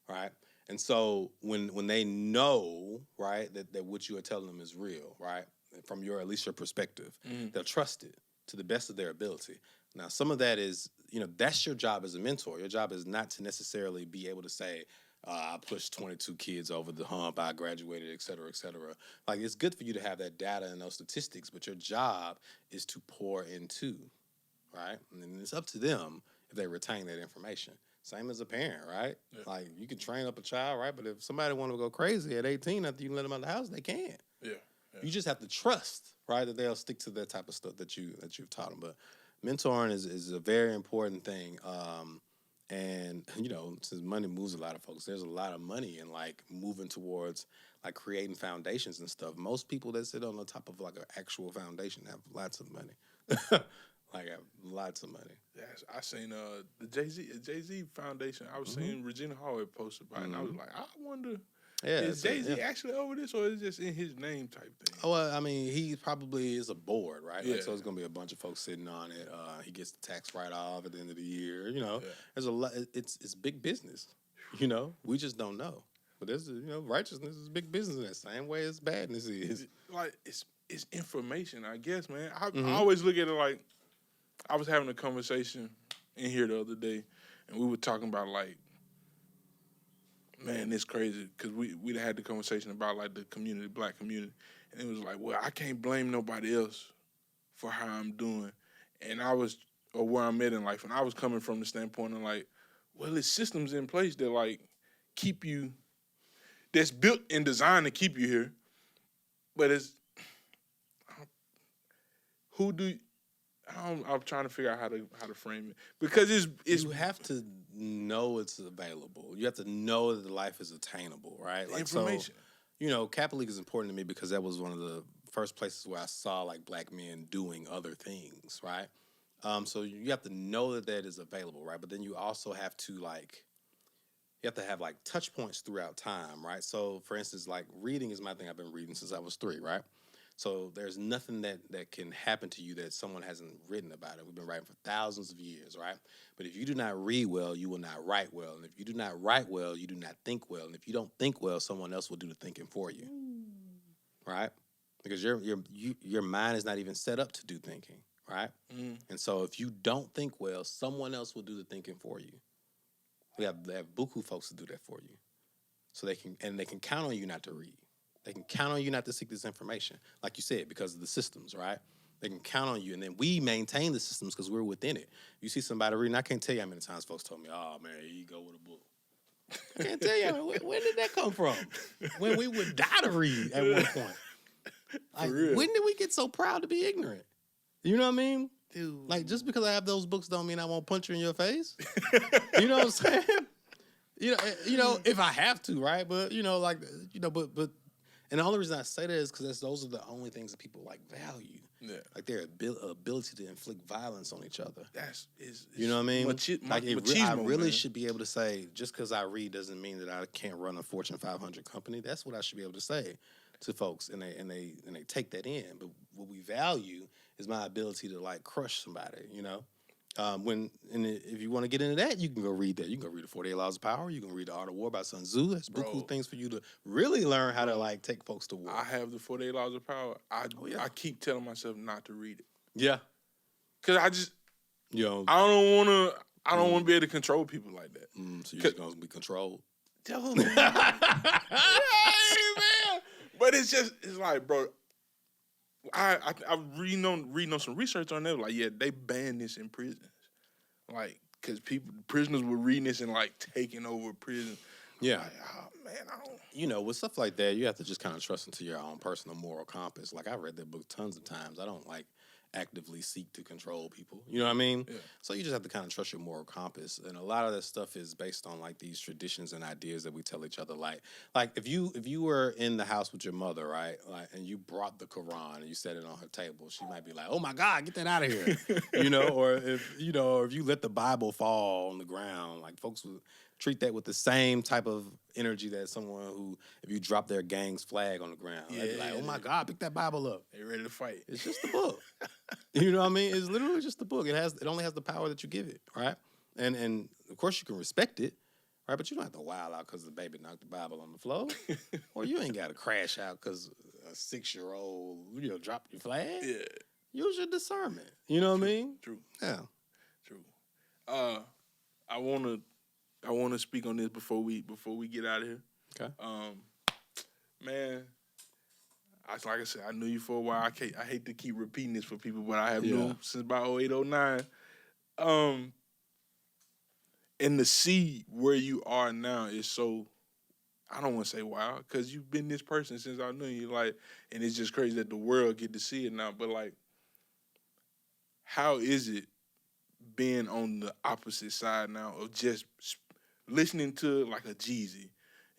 right? And so when they know, right, that what you are telling them is real, right, from your, at least your perspective, they'll trust it to the best of their ability. Now, some of that is, that's your job as a mentor. Your job is not to necessarily be able to say, I pushed 22 kids over the hump, I graduated, et cetera, et cetera. Like, it's good for you to have that data and those statistics, but your job is to pour into, right? And it's up to them if they retain that information. Same as a parent, right? Yeah. Like, you can train up a child, right? But if somebody want to go crazy at 18 after you let them out of the house, they can. Yeah. You just have to trust, right, that they'll stick to that type of stuff that you've taught them. But mentoring is a very important thing. And, since money moves a lot of folks, there's a lot of money in, like, moving towards, like, creating foundations and stuff. Most people that sit on the top of, like, an actual foundation have lots of money. Like, have lots of money. Yes, I seen the Jay-Z Foundation. I was seeing Regina Hall had posted about it, and I was like, I wonder, is Jay-Z actually over this, or is it just in his name type thing? Oh, well, I mean, he probably is a board, right? Yeah. Like, so it's going to be a bunch of folks sitting on it. He gets the tax write-off at the end of the year. There's a lot. It's big business. We just don't know. But there's, righteousness is big business in that same way as badness is. Like, it's information, I guess, man. I always look at it like, I was having a conversation in here the other day, and we were talking about, like, man, it's crazy, because we had the conversation about, like, the community, black community, and it was like, well, I can't blame nobody else for how I'm doing, or where I'm at in life, and I was coming from the standpoint of, like, well, there's systems in place that, like, keep you, that's built and designed to keep you here, but I'm trying to figure out how to frame it, because it's you have to know it's available. You have to know that the life is attainable, right? Like, information. So, Catholic League is important to me because that was one of the first places where I saw, like, black men doing other things, right? So you have to know that is available, right? But then you also have to, like, you have to have, like, touch points throughout time, right? So, for instance, like, reading is my thing. I've been reading since I was 3, right? So there's nothing that can happen to you that someone hasn't written about it. We've been writing for thousands of years, right? But if you do not read well, you will not write well. And if you do not write well, you do not think well. And if you don't think well, someone else will do the thinking for you, right? Because your mind is not even set up to do thinking, right? And so if you don't think well, someone else will do the thinking for you. They have buku folks to do that for you. So they can count on you not to read. They can count on you not to seek this information, like you said, because of the systems, right? They can count on you, and then we maintain the systems because we're within it. You see somebody reading, I can't tell you how many times folks told me, oh, man, here you go with a book. I can't tell you, where did that come from? When we would die to read at one point. Like, when did we get so proud to be ignorant? You know what I mean? Dude. Like, just because I have those books don't mean I won't punch you in your face. You know what I'm saying? If I have to, right? But, but and the only reason I say that is because those are the only things that people, like, value. Yeah. Like, their ability to inflict violence on each other. You know what I mean? I really should be able to say, just because I read doesn't mean that I can't run a Fortune 500 company. That's what I should be able to say to folks, and they take that in. But what we value is my ability to, like, crush somebody, if you want to get into that, you can go read that. You can go read the 48 Laws of Power. You can read The Art of War by Sun Tzu. That's buku things for you to really learn how to, like, take folks to war. I have the 48 Laws of Power. I keep telling myself not to read it. Yeah. Because I just, I don't want to be able to control people like that. So you're just going to be controlled? Dude. Hey, man. But it's like, bro, I'm reading on some research on that. Like, yeah, they banned this in prisons. Like, because prisoners were reading this and, like, taking over prison. Yeah. Like, oh, man, I don't. With stuff like that, you have to just kind of trust into your own personal moral compass. Like, I read that book tons of times. I don't, like, actively seek to control people. You know what I mean? Yeah. So you just have to kind of trust your moral compass. And a lot of that stuff is based on like these traditions and ideas that we tell each other. Like if you were in the house with your mother, right? Like, and you brought the Quran and you set it on her table, she might be like, "Oh my God, get that out of here." Or if you let the Bible fall on the ground, like folks would treat that with the same type of energy that someone who, if you drop their gang's flag on the ground, they'd be like, "Oh my God, pick that Bible up." They ready to fight. It's just a book. You know what I mean? It's literally just a book. It only has the power that you give it, right? And of course you can respect it, right? But you don't have to wild out because the baby knocked the Bible on the floor, or you ain't got to crash out because a 6-year-old dropped your flag. Yeah. Use your discernment. You know what I mean? True. Yeah. True. I wanna speak on this before we get out of here. Okay. Man, like I said, I knew you for a while. I hate to keep repeating this for people, but I have known since about 08, 09. And to see where you are now is so, I don't want to say wow, because you've been this person since I knew you. Like, and it's just crazy that the world get to see it now. But like, how is it being on the opposite side now of just listening to like a Jeezy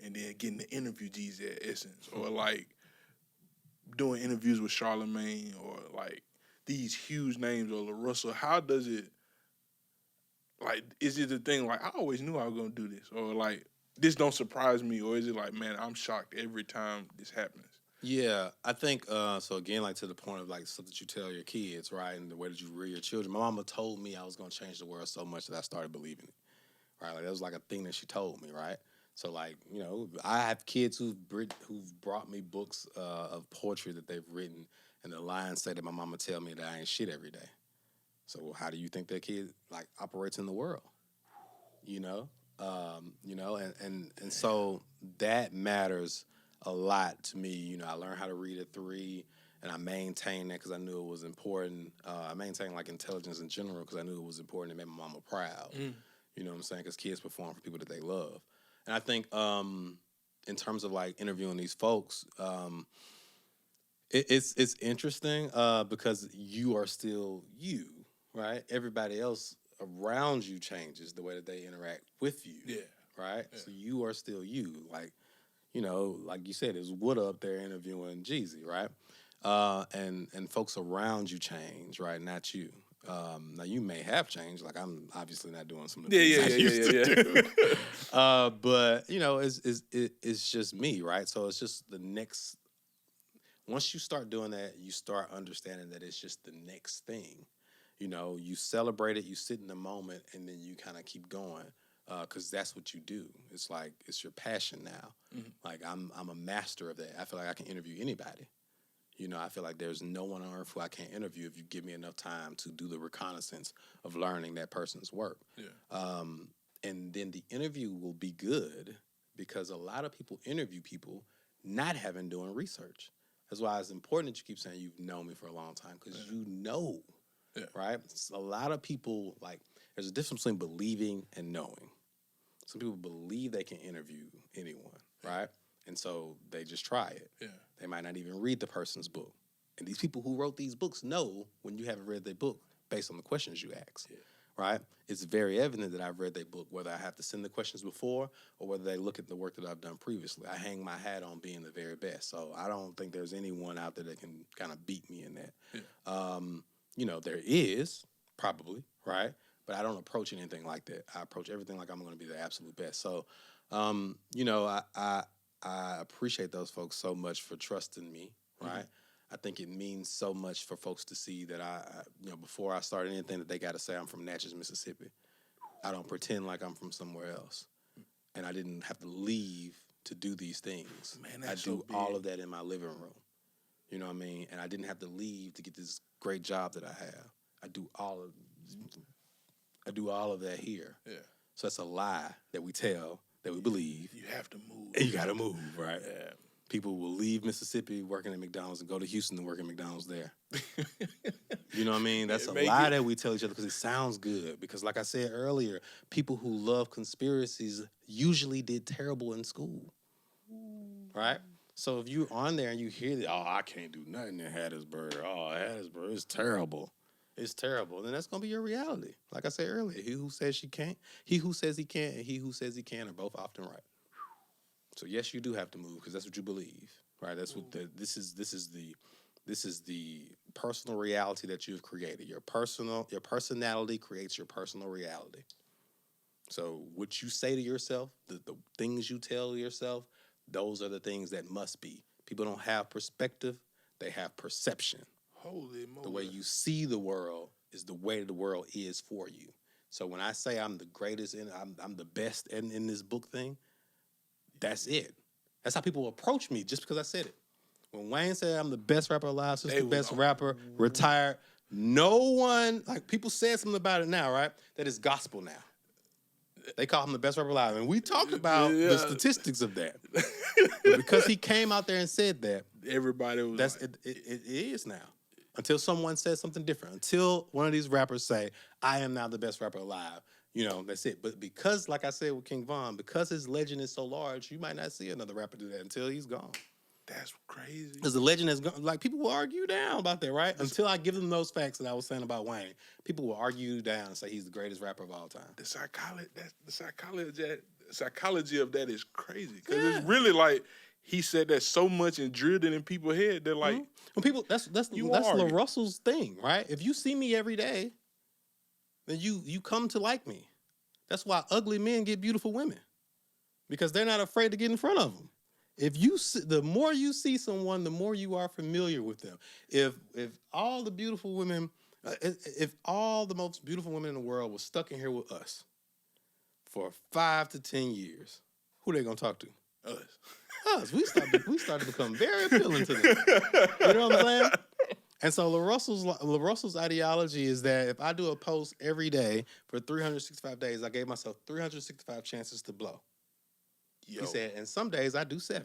and then getting to interview Jeezy at Essence, or like doing interviews with Charlamagne, or like these huge names, or La Russell? How does it, like, is it the thing like, I always knew I was gonna do this, or like this don't surprise me, or is it like, man, I'm shocked every time this happens? Yeah, I think, so again, like to the point of like stuff that you tell your kids, right, and the way that you rear your children. My mama told me I was going to change the world so much that I started believing it, right? Like that was like a thing that she told me, right? So like, I have kids who've brought me books of poetry that they've written, and the lines say that my mama tell me that I ain't shit every day. So how do you think that kid like operates in the world? And so that matters a lot to me. I learned how to read at 3, and I maintained that because I knew it was important. I maintained like intelligence in general because I knew it was important to make my mama proud. You know what I'm saying? Because kids perform for people that they love. And I think in terms of like interviewing these folks, it's interesting because you are still you, right? Everybody else around you changes the way that they interact with you. Yeah. Right? Yeah. So you are still you. Like, like you said, there's Wooda up there interviewing Jeezy, right? And folks around you change, right? Not you. Now you may have changed. Like I'm obviously not doing some of the things I used to do. But it's just me, right? So it's just the next. Once you start doing that, you start understanding that it's just the next thing. You celebrate it, you sit in the moment, and then you kind of keep going. Because that's what you do. It's like, it's your passion now. Mm-hmm. Like, I'm a master of that. I feel like I can interview anybody. I feel like there's no one on earth who I can't interview if you give me enough time to do the reconnaissance of learning that person's work. Yeah. And then the interview will be good because a lot of people interview people not having doing research. That's why it's important that you keep saying you've known me for a long time, because you know, right? A lot of people, like, there's a difference between believing and knowing. Some people believe they can interview anyone, right? And so they just try it. Yeah. They might not even read the person's book. And these people who wrote these books know when you haven't read their book based on the questions you ask, right? It's very evident that I've read their book, whether I have to send the questions before or whether they look at the work that I've done previously. I hang my hat on being the very best. So I don't think there's anyone out there that can kind of beat me in that. Yeah. There is, probably, right? But I don't approach anything like that. I approach everything like I'm going to be the absolute best. So, I appreciate those folks so much for trusting me, right? Mm-hmm. I think it means so much for folks to see that before I start anything, that they got to say I'm from Natchez, Mississippi. I don't pretend like I'm from somewhere else. And I didn't have to leave to do these things. Man, I do all of that in my living room. You know what I mean? And I didn't have to leave to get this great job that I have. I do all of that here. Yeah. So it's a lie that we tell, that we believe. You have to move. And you got to move, right? Yeah. People will leave Mississippi working at McDonald's and go to Houston and work at McDonald's there. You know what I mean? That's a lie that we tell each other because it sounds good. Because like I said earlier, people who love conspiracies usually did terrible in school, right? So if you're on there and you hear that, oh, I can't do nothing in Hattiesburg. Oh, Hattiesburg is terrible. It's terrible. Then that's gonna be your reality. Like I said earlier, he who says she can't, he who says he can't, and he who says he can are both often right. So yes, you do have to move because that's what you believe, right? That's what this is the personal reality that you've created. Your personality creates your personal reality. So what you say to yourself, the things you tell yourself, those are the things that must be. People don't have perspective, they have perception. Holy moly. The way you see the world is the way the world is for you. So when I say I'm the greatest and I'm the best in this book thing, that's it. That's how people approach me just because I said it. When Wayne said I'm the best rapper alive, since the best rapper, retired, no one, like people said something about it now, right? That is gospel now. They call him the best rapper alive. And we talked about the statistics of that. But because he came out there and said that, everybody was it is now. Until someone says something different. Until one of these rappers say, I am now the best rapper alive. You know, that's it. But because, like I said with King Von, because his legend is so large, you might not see another rapper do that until he's gone. That's crazy. Because the legend is gone. Like, people will argue down about that, right? Until I give them those facts that I was saying about Wayne. People will argue down and say he's the greatest rapper of all time. The psychology of that is crazy. Because it's really like, he said that so much and drilled it in people's head. They're like, when people, that's La Russell's thing, right? If you see me every day, then you come to like me. That's why ugly men get beautiful women, because they're not afraid to get in front of them. The more you see someone, the more you are familiar with them. If all the beautiful women, if all the most beautiful women in the world was stuck in here with us for 5 to 10 years, who they gonna talk to? Us. We started to become very appealing to them. You know what I'm saying? And so La Russell's ideology is that if I do a post every day for 365 days, I gave myself 365 chances to blow. He said, and some days I do 7.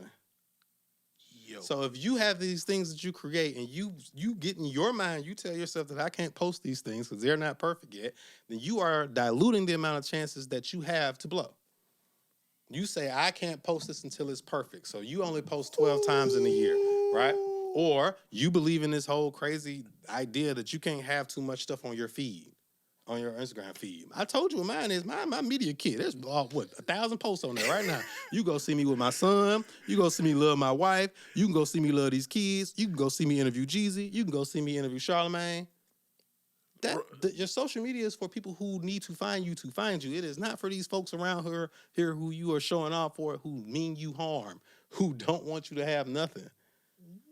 So if you have these things that you create and you get in your mind, you tell yourself that I can't post these things because they're not perfect yet, then you are diluting the amount of chances that you have to blow. You say, I can't post this until it's perfect. So you only post 12 times in a year, right? Or you believe in this whole crazy idea that you can't have too much stuff on your feed, on your Instagram feed. I told you what mine is. My media kit. There's, 1,000 posts on there right now. You go see me with my son. You go see me love my wife. You can go see me love these kids. You can go see me interview Jeezy. You can go see me interview Charlamagne. Your social media is for people who need to find you. It is not for these folks around here who you are showing off for, who mean you harm, who don't want you to have nothing.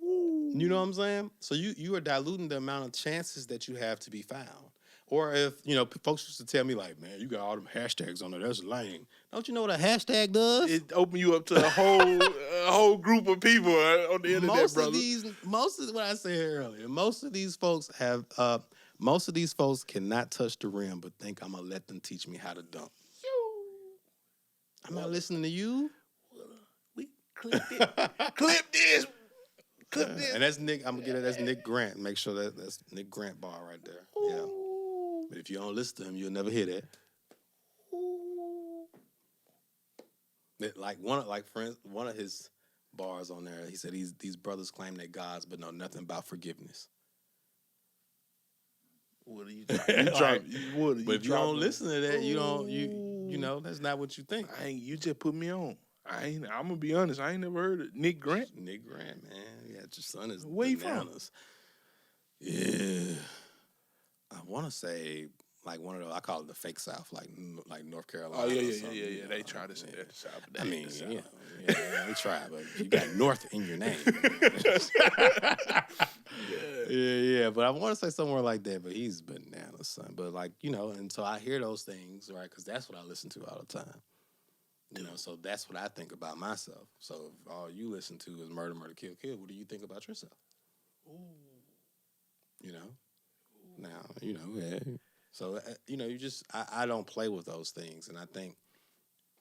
You know what I'm saying? So you are diluting the amount of chances that you have to be found. Or if, folks used to tell me like, man, you got all them hashtags on there. That's lame. Don't you know what a hashtag does? It open you up to a whole group of people on the internet, brother. Most of what I said earlier, most of these folks cannot touch the rim, but think I'm going to let them teach me how to dunk. I'm not listening to you. We clipped it. Clip this. And that's Nick. I'm gonna get it. That's Nick Grant. Make sure that's Nick Grant bar right there. Yeah. But if you don't listen to him, you'll never hear that. Like one of his bars on there. He said these brothers claim they're gods, but know nothing about forgiveness. What are you trying? But if you don't listen to that, you know that's not what you think. You just put me on. I'm gonna be honest. I ain't never heard of Nick Grant. Nick Grant, man. Yeah, your son is where you from? Yeah, I want to say like one of those. I call it the fake South, like North Carolina. Oh yeah. They try to say that the South. I mean, they try, but you got North in your name. Yeah. But I want to say somewhere like that. But he's bananas, son. But and so I hear those things, right? Because that's what I listen to all the time. So that's what I think about myself. So if all you listen to is murder, murder, kill, kill, what do you think about yourself? Now, yeah. So, I don't play with those things. And I think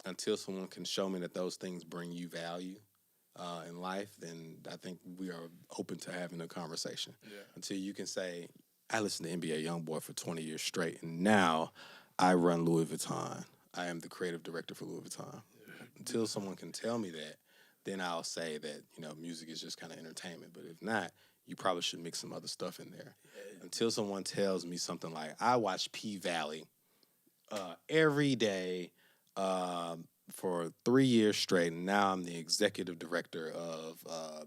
until someone can show me that those things bring you value in life, then I think we are open to having a conversation. Yeah. Until you can say, I listened to NBA YoungBoy for 20 years straight, and now I run Louis Vuitton. I am the creative director for Louis Vuitton. Yeah. Until someone can tell me that, then I'll say that, music is just kind of entertainment. But if not, you probably should mix some other stuff in there. Until someone tells me something like, I watch P-Valley every day for 3 years straight, and now I'm the executive director of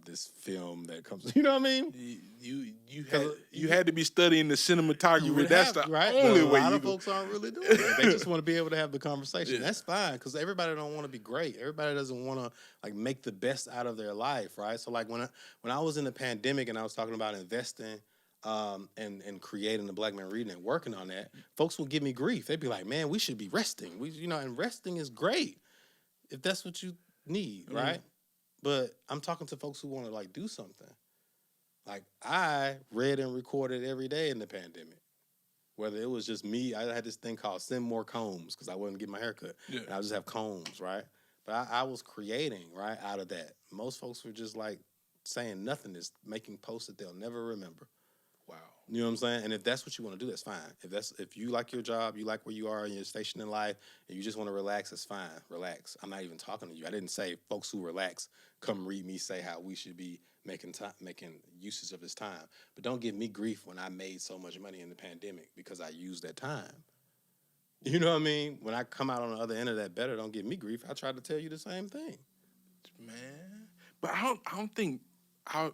this film that comes. You know what I mean? You had to be studying the cinematography. That's the only way. A lot of folks aren't really doing it. They just want to be able to have the conversation. Yeah. That's fine, because everybody don't want to be great. Everybody doesn't want to like make the best out of their life, right? So like when I was in the pandemic and I was talking about investing. And creating the Black Man Reading and working on that, folks would give me grief. They'd be like, "Man, we should be resting. And resting is great if that's what you need, right?" But I'm talking to folks who want to like do something. Like I read and recorded every day in the pandemic. Whether it was just me, I had this thing called send more combs because I wouldn't get my hair cut. Yeah. And I just have combs, right? But I was creating right out of that. Most folks were just like saying nothing, is making posts that they'll never remember. Wow. You know what I'm saying? And if that's what you want to do, that's fine. If you like your job, you like where you are in your station in life, and you just want to relax, that's fine. Relax. I'm not even talking to you. I didn't say folks who relax, come read me say how we should be making usage of this time. But don't give me grief when I made so much money in the pandemic because I used that time. You know what I mean? When I come out on the other end of that better, don't give me grief. I try to tell you the same thing. Man. But I don't think I was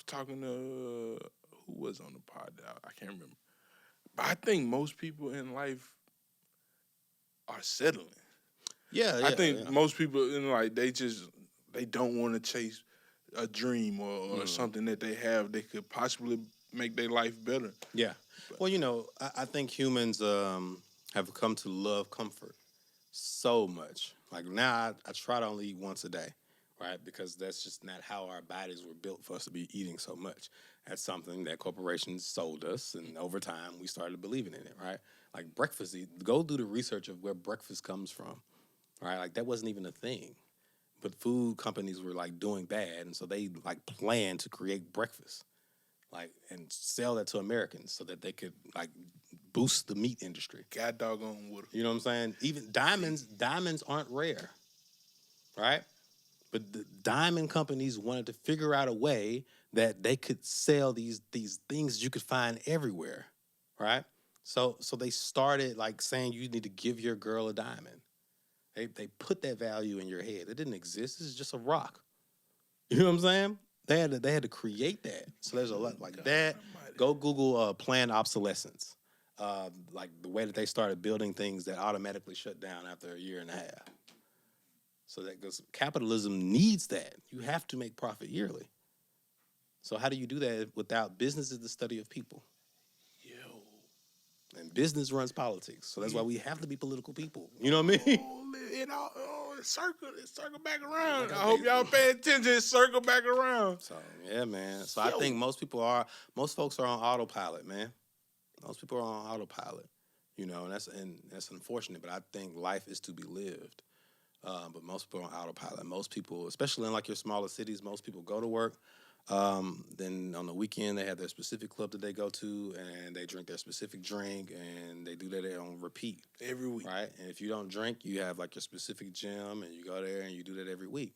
talking to who was on the pod? I can't remember. But I think most people in life are settling. Yeah, I think most people in life, they don't want to chase a dream or something that they have that could possibly make their life better. Yeah. But, well, I think humans have come to love comfort so much. Like now I try to only eat once a day, right? Because that's just not how our bodies were built for us to be eating so much. That's something that corporations sold us, and over time we started believing in it, right? Like breakfast, go do the research of where breakfast comes from, right? Like that wasn't even a thing. But food companies were like doing bad, and so they like planned to create breakfast, like and sell that to Americans so that they could like boost the meat industry. God doggone Wooda. You know what I'm saying? Even diamonds aren't rare, right? But the diamond companies wanted to figure out a way that they could sell these things you could find everywhere, right? So they started like saying you need to give your girl a diamond. They put that value in your head. It didn't exist. It's just a rock. You know what I'm saying? They had to create that. So there's a lot like that. Go Google planned obsolescence. Like the way that they started building things that automatically shut down after a year and a half. So that because capitalism needs that. You have to make profit yearly. So how do you do that without business is the study of people? And business runs politics. So that's why we have to be political people. You know what I mean? It's circle back around. I hope y'all pay attention. It's circle back around. So yeah, man. So I think most folks are on autopilot, man. Most people are on autopilot. And that's unfortunate, but I think life is to be lived. But most people are on autopilot. Most people, especially in like your smaller cities, most people go to work. Then on the weekend they have their specific club that they go to and they drink their specific drink and they do that on repeat every week, right? And if you don't drink, you have like your specific gym and you go there and you do that every week,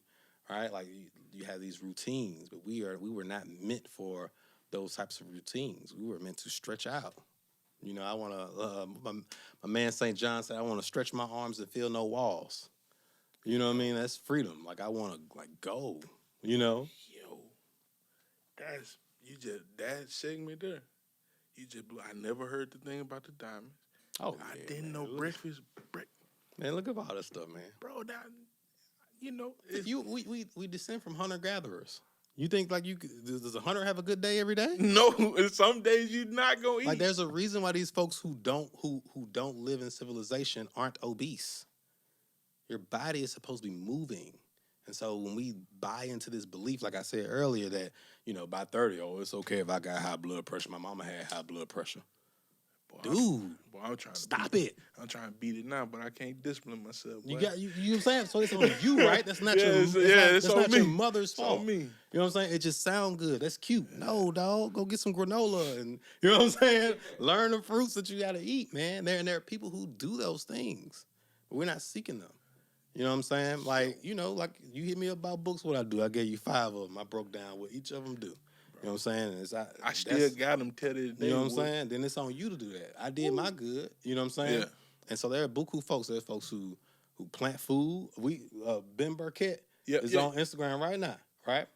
right? Like you have these routines, but we were not meant for those types of routines. We were meant to stretch out. I want to. My man St. John said, "I want to stretch my arms and feel no walls." You know what I mean? That's freedom. Like I want to like go. That segment there. I never heard the thing about the diamonds. Oh, I didn't know breakfast. Man, look at all that stuff, man. Bro, we descend from hunter gatherers. You think like does a hunter have a good day every day? No, some days you're not gonna eat. Like there's a reason why these folks who don't live in civilization aren't obese. Your body is supposed to be moving. And so when we buy into this belief, like I said earlier, that, by 30, it's okay if I got high blood pressure. My mama had high blood pressure. Dude, I'm trying to stop it. I'm trying to beat it now, but I can't discipline myself. Boy. You know what I'm saying? So it's on you, right? That's not your mother's fault. Me. You know what I'm saying? It just sounds good. That's cute. No, dog. Go get some granola and, you know what I'm saying? Learn the fruits that you got to eat, man. And there are people who do those things, but we're not seeking them. You know what I'm saying? Like, you know, like you hit me up about books, what I do. I gave you 5 of them. I broke down what each of them do. You know what I'm saying? And I still got them till this day. You know what I'm saying? Then it's on you to do that. I did my good. You know what I'm saying? Yeah. And so there are buku folks. There's folks who plant food. Ben Burkett is on Instagram right now, right?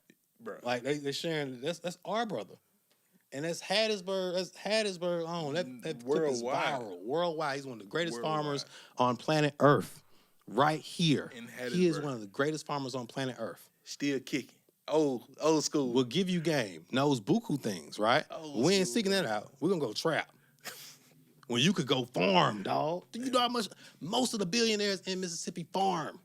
Bro. Like they sharing that's our brother. And that's Hattiesburg on. That clip is viral. Worldwide. He's one of the greatest farmers on planet Earth. Right here. He is one of the greatest farmers on planet Earth. Still kicking. Old school. Will give you game. Knows buku things, right? We ain't seeking that out. We're gonna go trap. When you could go farm, dog. Do you know how much most of the billionaires in Mississippi farm?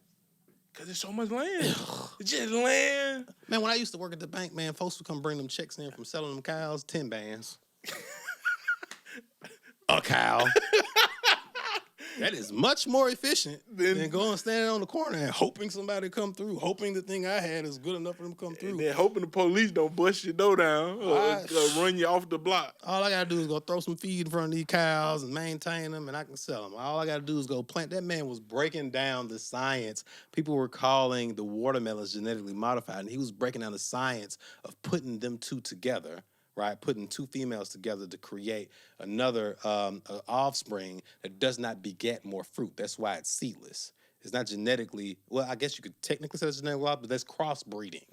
Cause there's so much land. It's just land. Man, when I used to work at the bank, man, folks would come bring them checks in from selling them cows, 10 bands. A cow. That is much more efficient than going standing on the corner and hoping somebody come through, hoping the thing I had is good enough for them to come through. And then hoping the police don't bust your door down or run you off the block. All I gotta do is go throw some feed in front of these cows and maintain them, and I can sell them. All I gotta do is go plant. That man was breaking down the science. People were calling the watermelons genetically modified, and he was breaking down the science of putting them two together. Right, putting 2 females together to create another offspring that does not beget more fruit. That's why it's seedless. It's not genetically, well, I guess you could technically say it's genetically modified, but that's crossbreeding,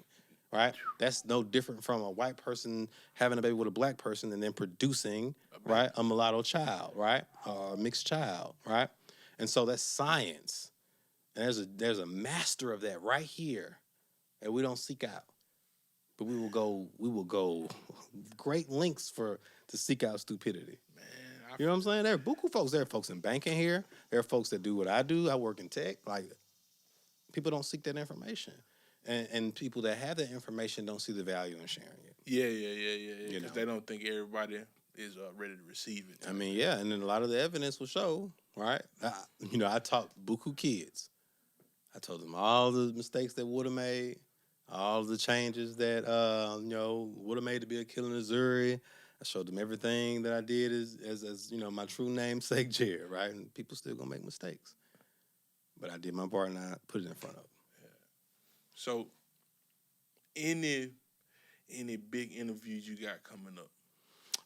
right? That's no different from a white person having a baby with a black person and then producing, right, a mulatto child, right, or a mixed child, right? And so that's science. And there's a master of that right here that we don't seek out. But we will go great lengths to seek out stupidity. Man, you know what I'm saying? There are buku folks. There are folks in banking here. There are folks that do what I do. I work in tech. Like, people don't seek that information. And people that have that information don't see the value in sharing it. Yeah. Because they don't think everybody is ready to receive it. I mean, yeah. And then a lot of the evidence will show, right? I taught buku kids. I told them all the mistakes that Wooda made. All the changes that Wooda made to be Akili Nzuri. I showed them everything that I did as my true namesake Jerid, right? And people still gonna make mistakes, but I did my part and I put it in front of them. Yeah. So, any big interviews you got coming up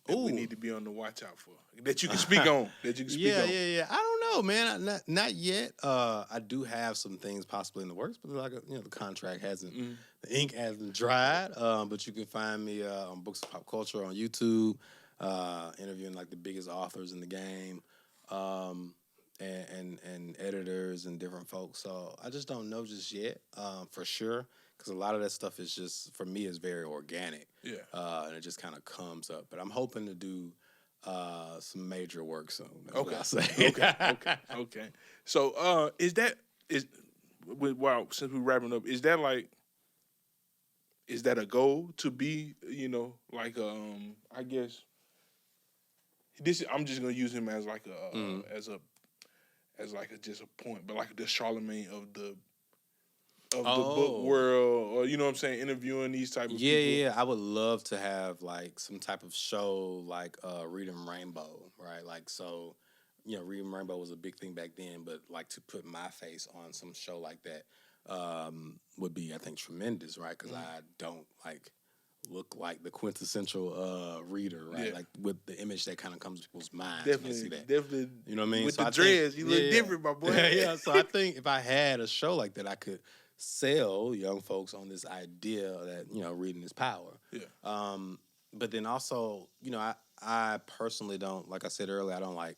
that we need to be on the watch out for that you can speak on? Yeah. I don't know, man. Not yet. I do have some things possibly in the works, but the contract hasn't, the ink hasn't dried. But you can find me on Books of Pop Culture on YouTube, interviewing like the biggest authors in the game, and editors and different folks. So I just don't know just yet, for sure. Because a lot of that stuff is just, for me, is very organic. Yeah. And it just kind of comes up. But I'm hoping to do some major work soon. Okay. I'll say. Okay. So since we're wrapping up, is that a goal to be, I guess, I'm just going to use him as like just a point, but like the Charlemagne of the book world, or you know what I'm saying, interviewing these type of people. Yeah. I would love to have like some type of show like Reading Rainbow, right? Like, so, Reading Rainbow was a big thing back then, but like to put my face on some show like that would be, I think, tremendous, right? Because I don't like look like the quintessential reader, right? Yeah. Like with the image that kind of comes to people's minds. Definitely. You know what I mean? With the dreads, you look different, my boy. Yeah. So I think if I had a show like that, I could sell young folks on this idea that, reading is power. Yeah. But then also, I personally don't, like I said earlier, I don't like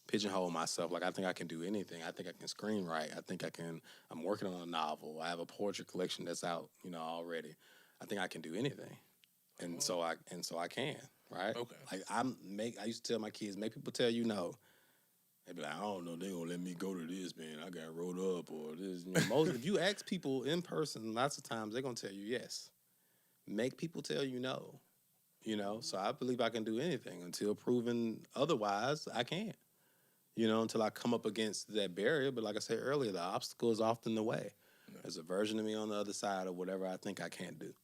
pigeonhole myself. Like, I think I can do anything. I think I can screenwrite. I'm working on a novel. I have a poetry collection that's out, already. I think I can do anything. And so I can, right? Okay. Like I used to tell my kids, make people tell you no. They be like, I don't know, they gonna let me go to this, man. I got rolled up or this. If you ask people in person, lots of times they're gonna tell you yes. Make people tell you no. So I believe I can do anything until proven otherwise. I can't. Until I come up against that barrier. But like I said earlier, the obstacle is often the way. Yeah. There's a version of me on the other side of whatever I think I can't do.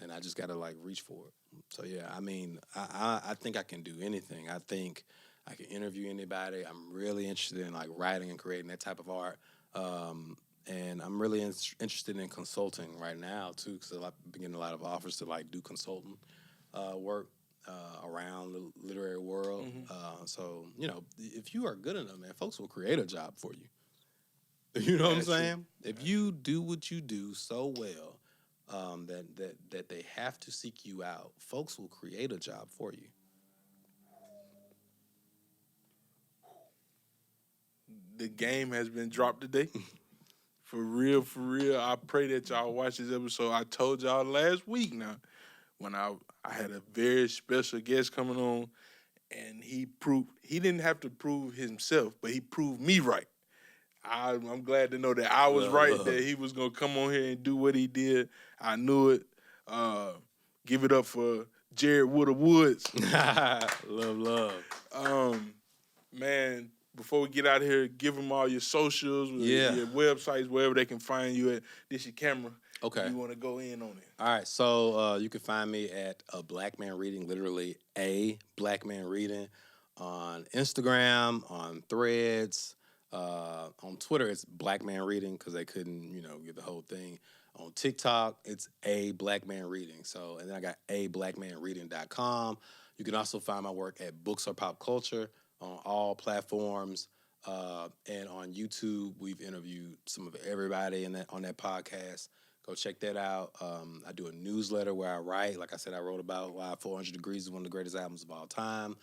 And I just got to, reach for it. So, yeah, I mean, I think I can do anything. I think I can interview anybody. I'm really interested in, writing and creating that type of art. And I'm really interested in consulting right now too, because I've been getting a lot of offers to like do consulting work around the literary world. So if you are good enough, man, folks will create a job for you. You know what I'm saying? If you do what you do so well that they have to seek you out, folks will create a job for you. The game has been dropped today. For real, for real. I pray that y'all watch this episode. I told y'all last week now when I had a very special guest coming on, and he didn't have to prove himself, but he proved me right. I'm glad to know that I was right, that he was going to come on here and do what he did. I knew it. Give it up for Jerid Woods. Love. Man, before we get out of here, give them all your socials, your websites, wherever they can find you at. This your camera. Okay. You want to go in on it. All right. So you can find me at A Black Man Reading, literally A Black Man Reading, on Instagram, on Threads. On Twitter, it's Black Man Reading because they couldn't, get the whole thing. On TikTok, it's A Black Man Reading. So, and then I got ablackmanreading.com. You can also find my work at Books or Pop Culture on all platforms. And on YouTube, we've interviewed some of everybody on that podcast. Go check that out. I do a newsletter where I write. Like I said, I wrote about why 400 Degrees is one of the greatest albums of all time.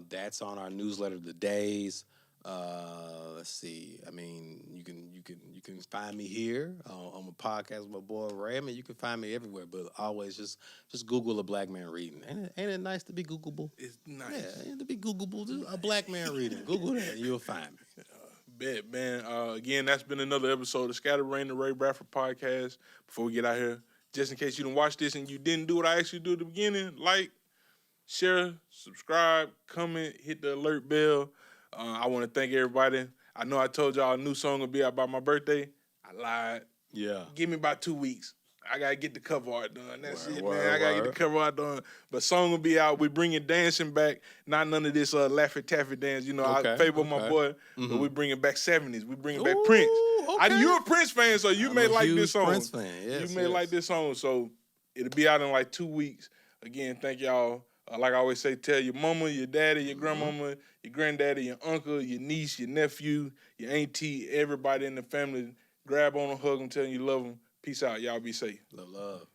That's on our newsletter, The Days. Let's see. I mean, you can find me here on my podcast with my boy Ray. I mean, you can find me everywhere, but always just Google A Black Man Reading. Ain't it nice to be Googleable? It's nice. Yeah, to be Googleable. A Black Man Reading. Google that, and you'll find me. Bet, man. Again, that's been another episode of Scatterbrain, the Ray Bradford podcast. Before we get out here, just in case you didn't watch this and you didn't do what I asked you to do at the beginning, like, share, subscribe, comment, hit the alert bell. I want to thank everybody. I know I told y'all a new song will be out by my birthday. I lied. Yeah. Give me about 2 weeks. I got to get the cover art done. That's it, man. I got to get the cover art done. But song will be out. We bringing dancing back. Not none of this Laffy Taffy dance. I favor my boy. But we bringing back 70s. We bringing back Prince. Okay. You're a Prince fan, so you may like this song. Prince fan. Yes, you may like this song. So it'll be out in like 2 weeks. Again, thank y'all. Like I always say, tell your mama, your daddy, your grandmama, your granddaddy, your uncle, your niece, your nephew, your auntie, everybody in the family. Grab on them, hug them, tell them you love them. Peace out. Y'all be safe. Love.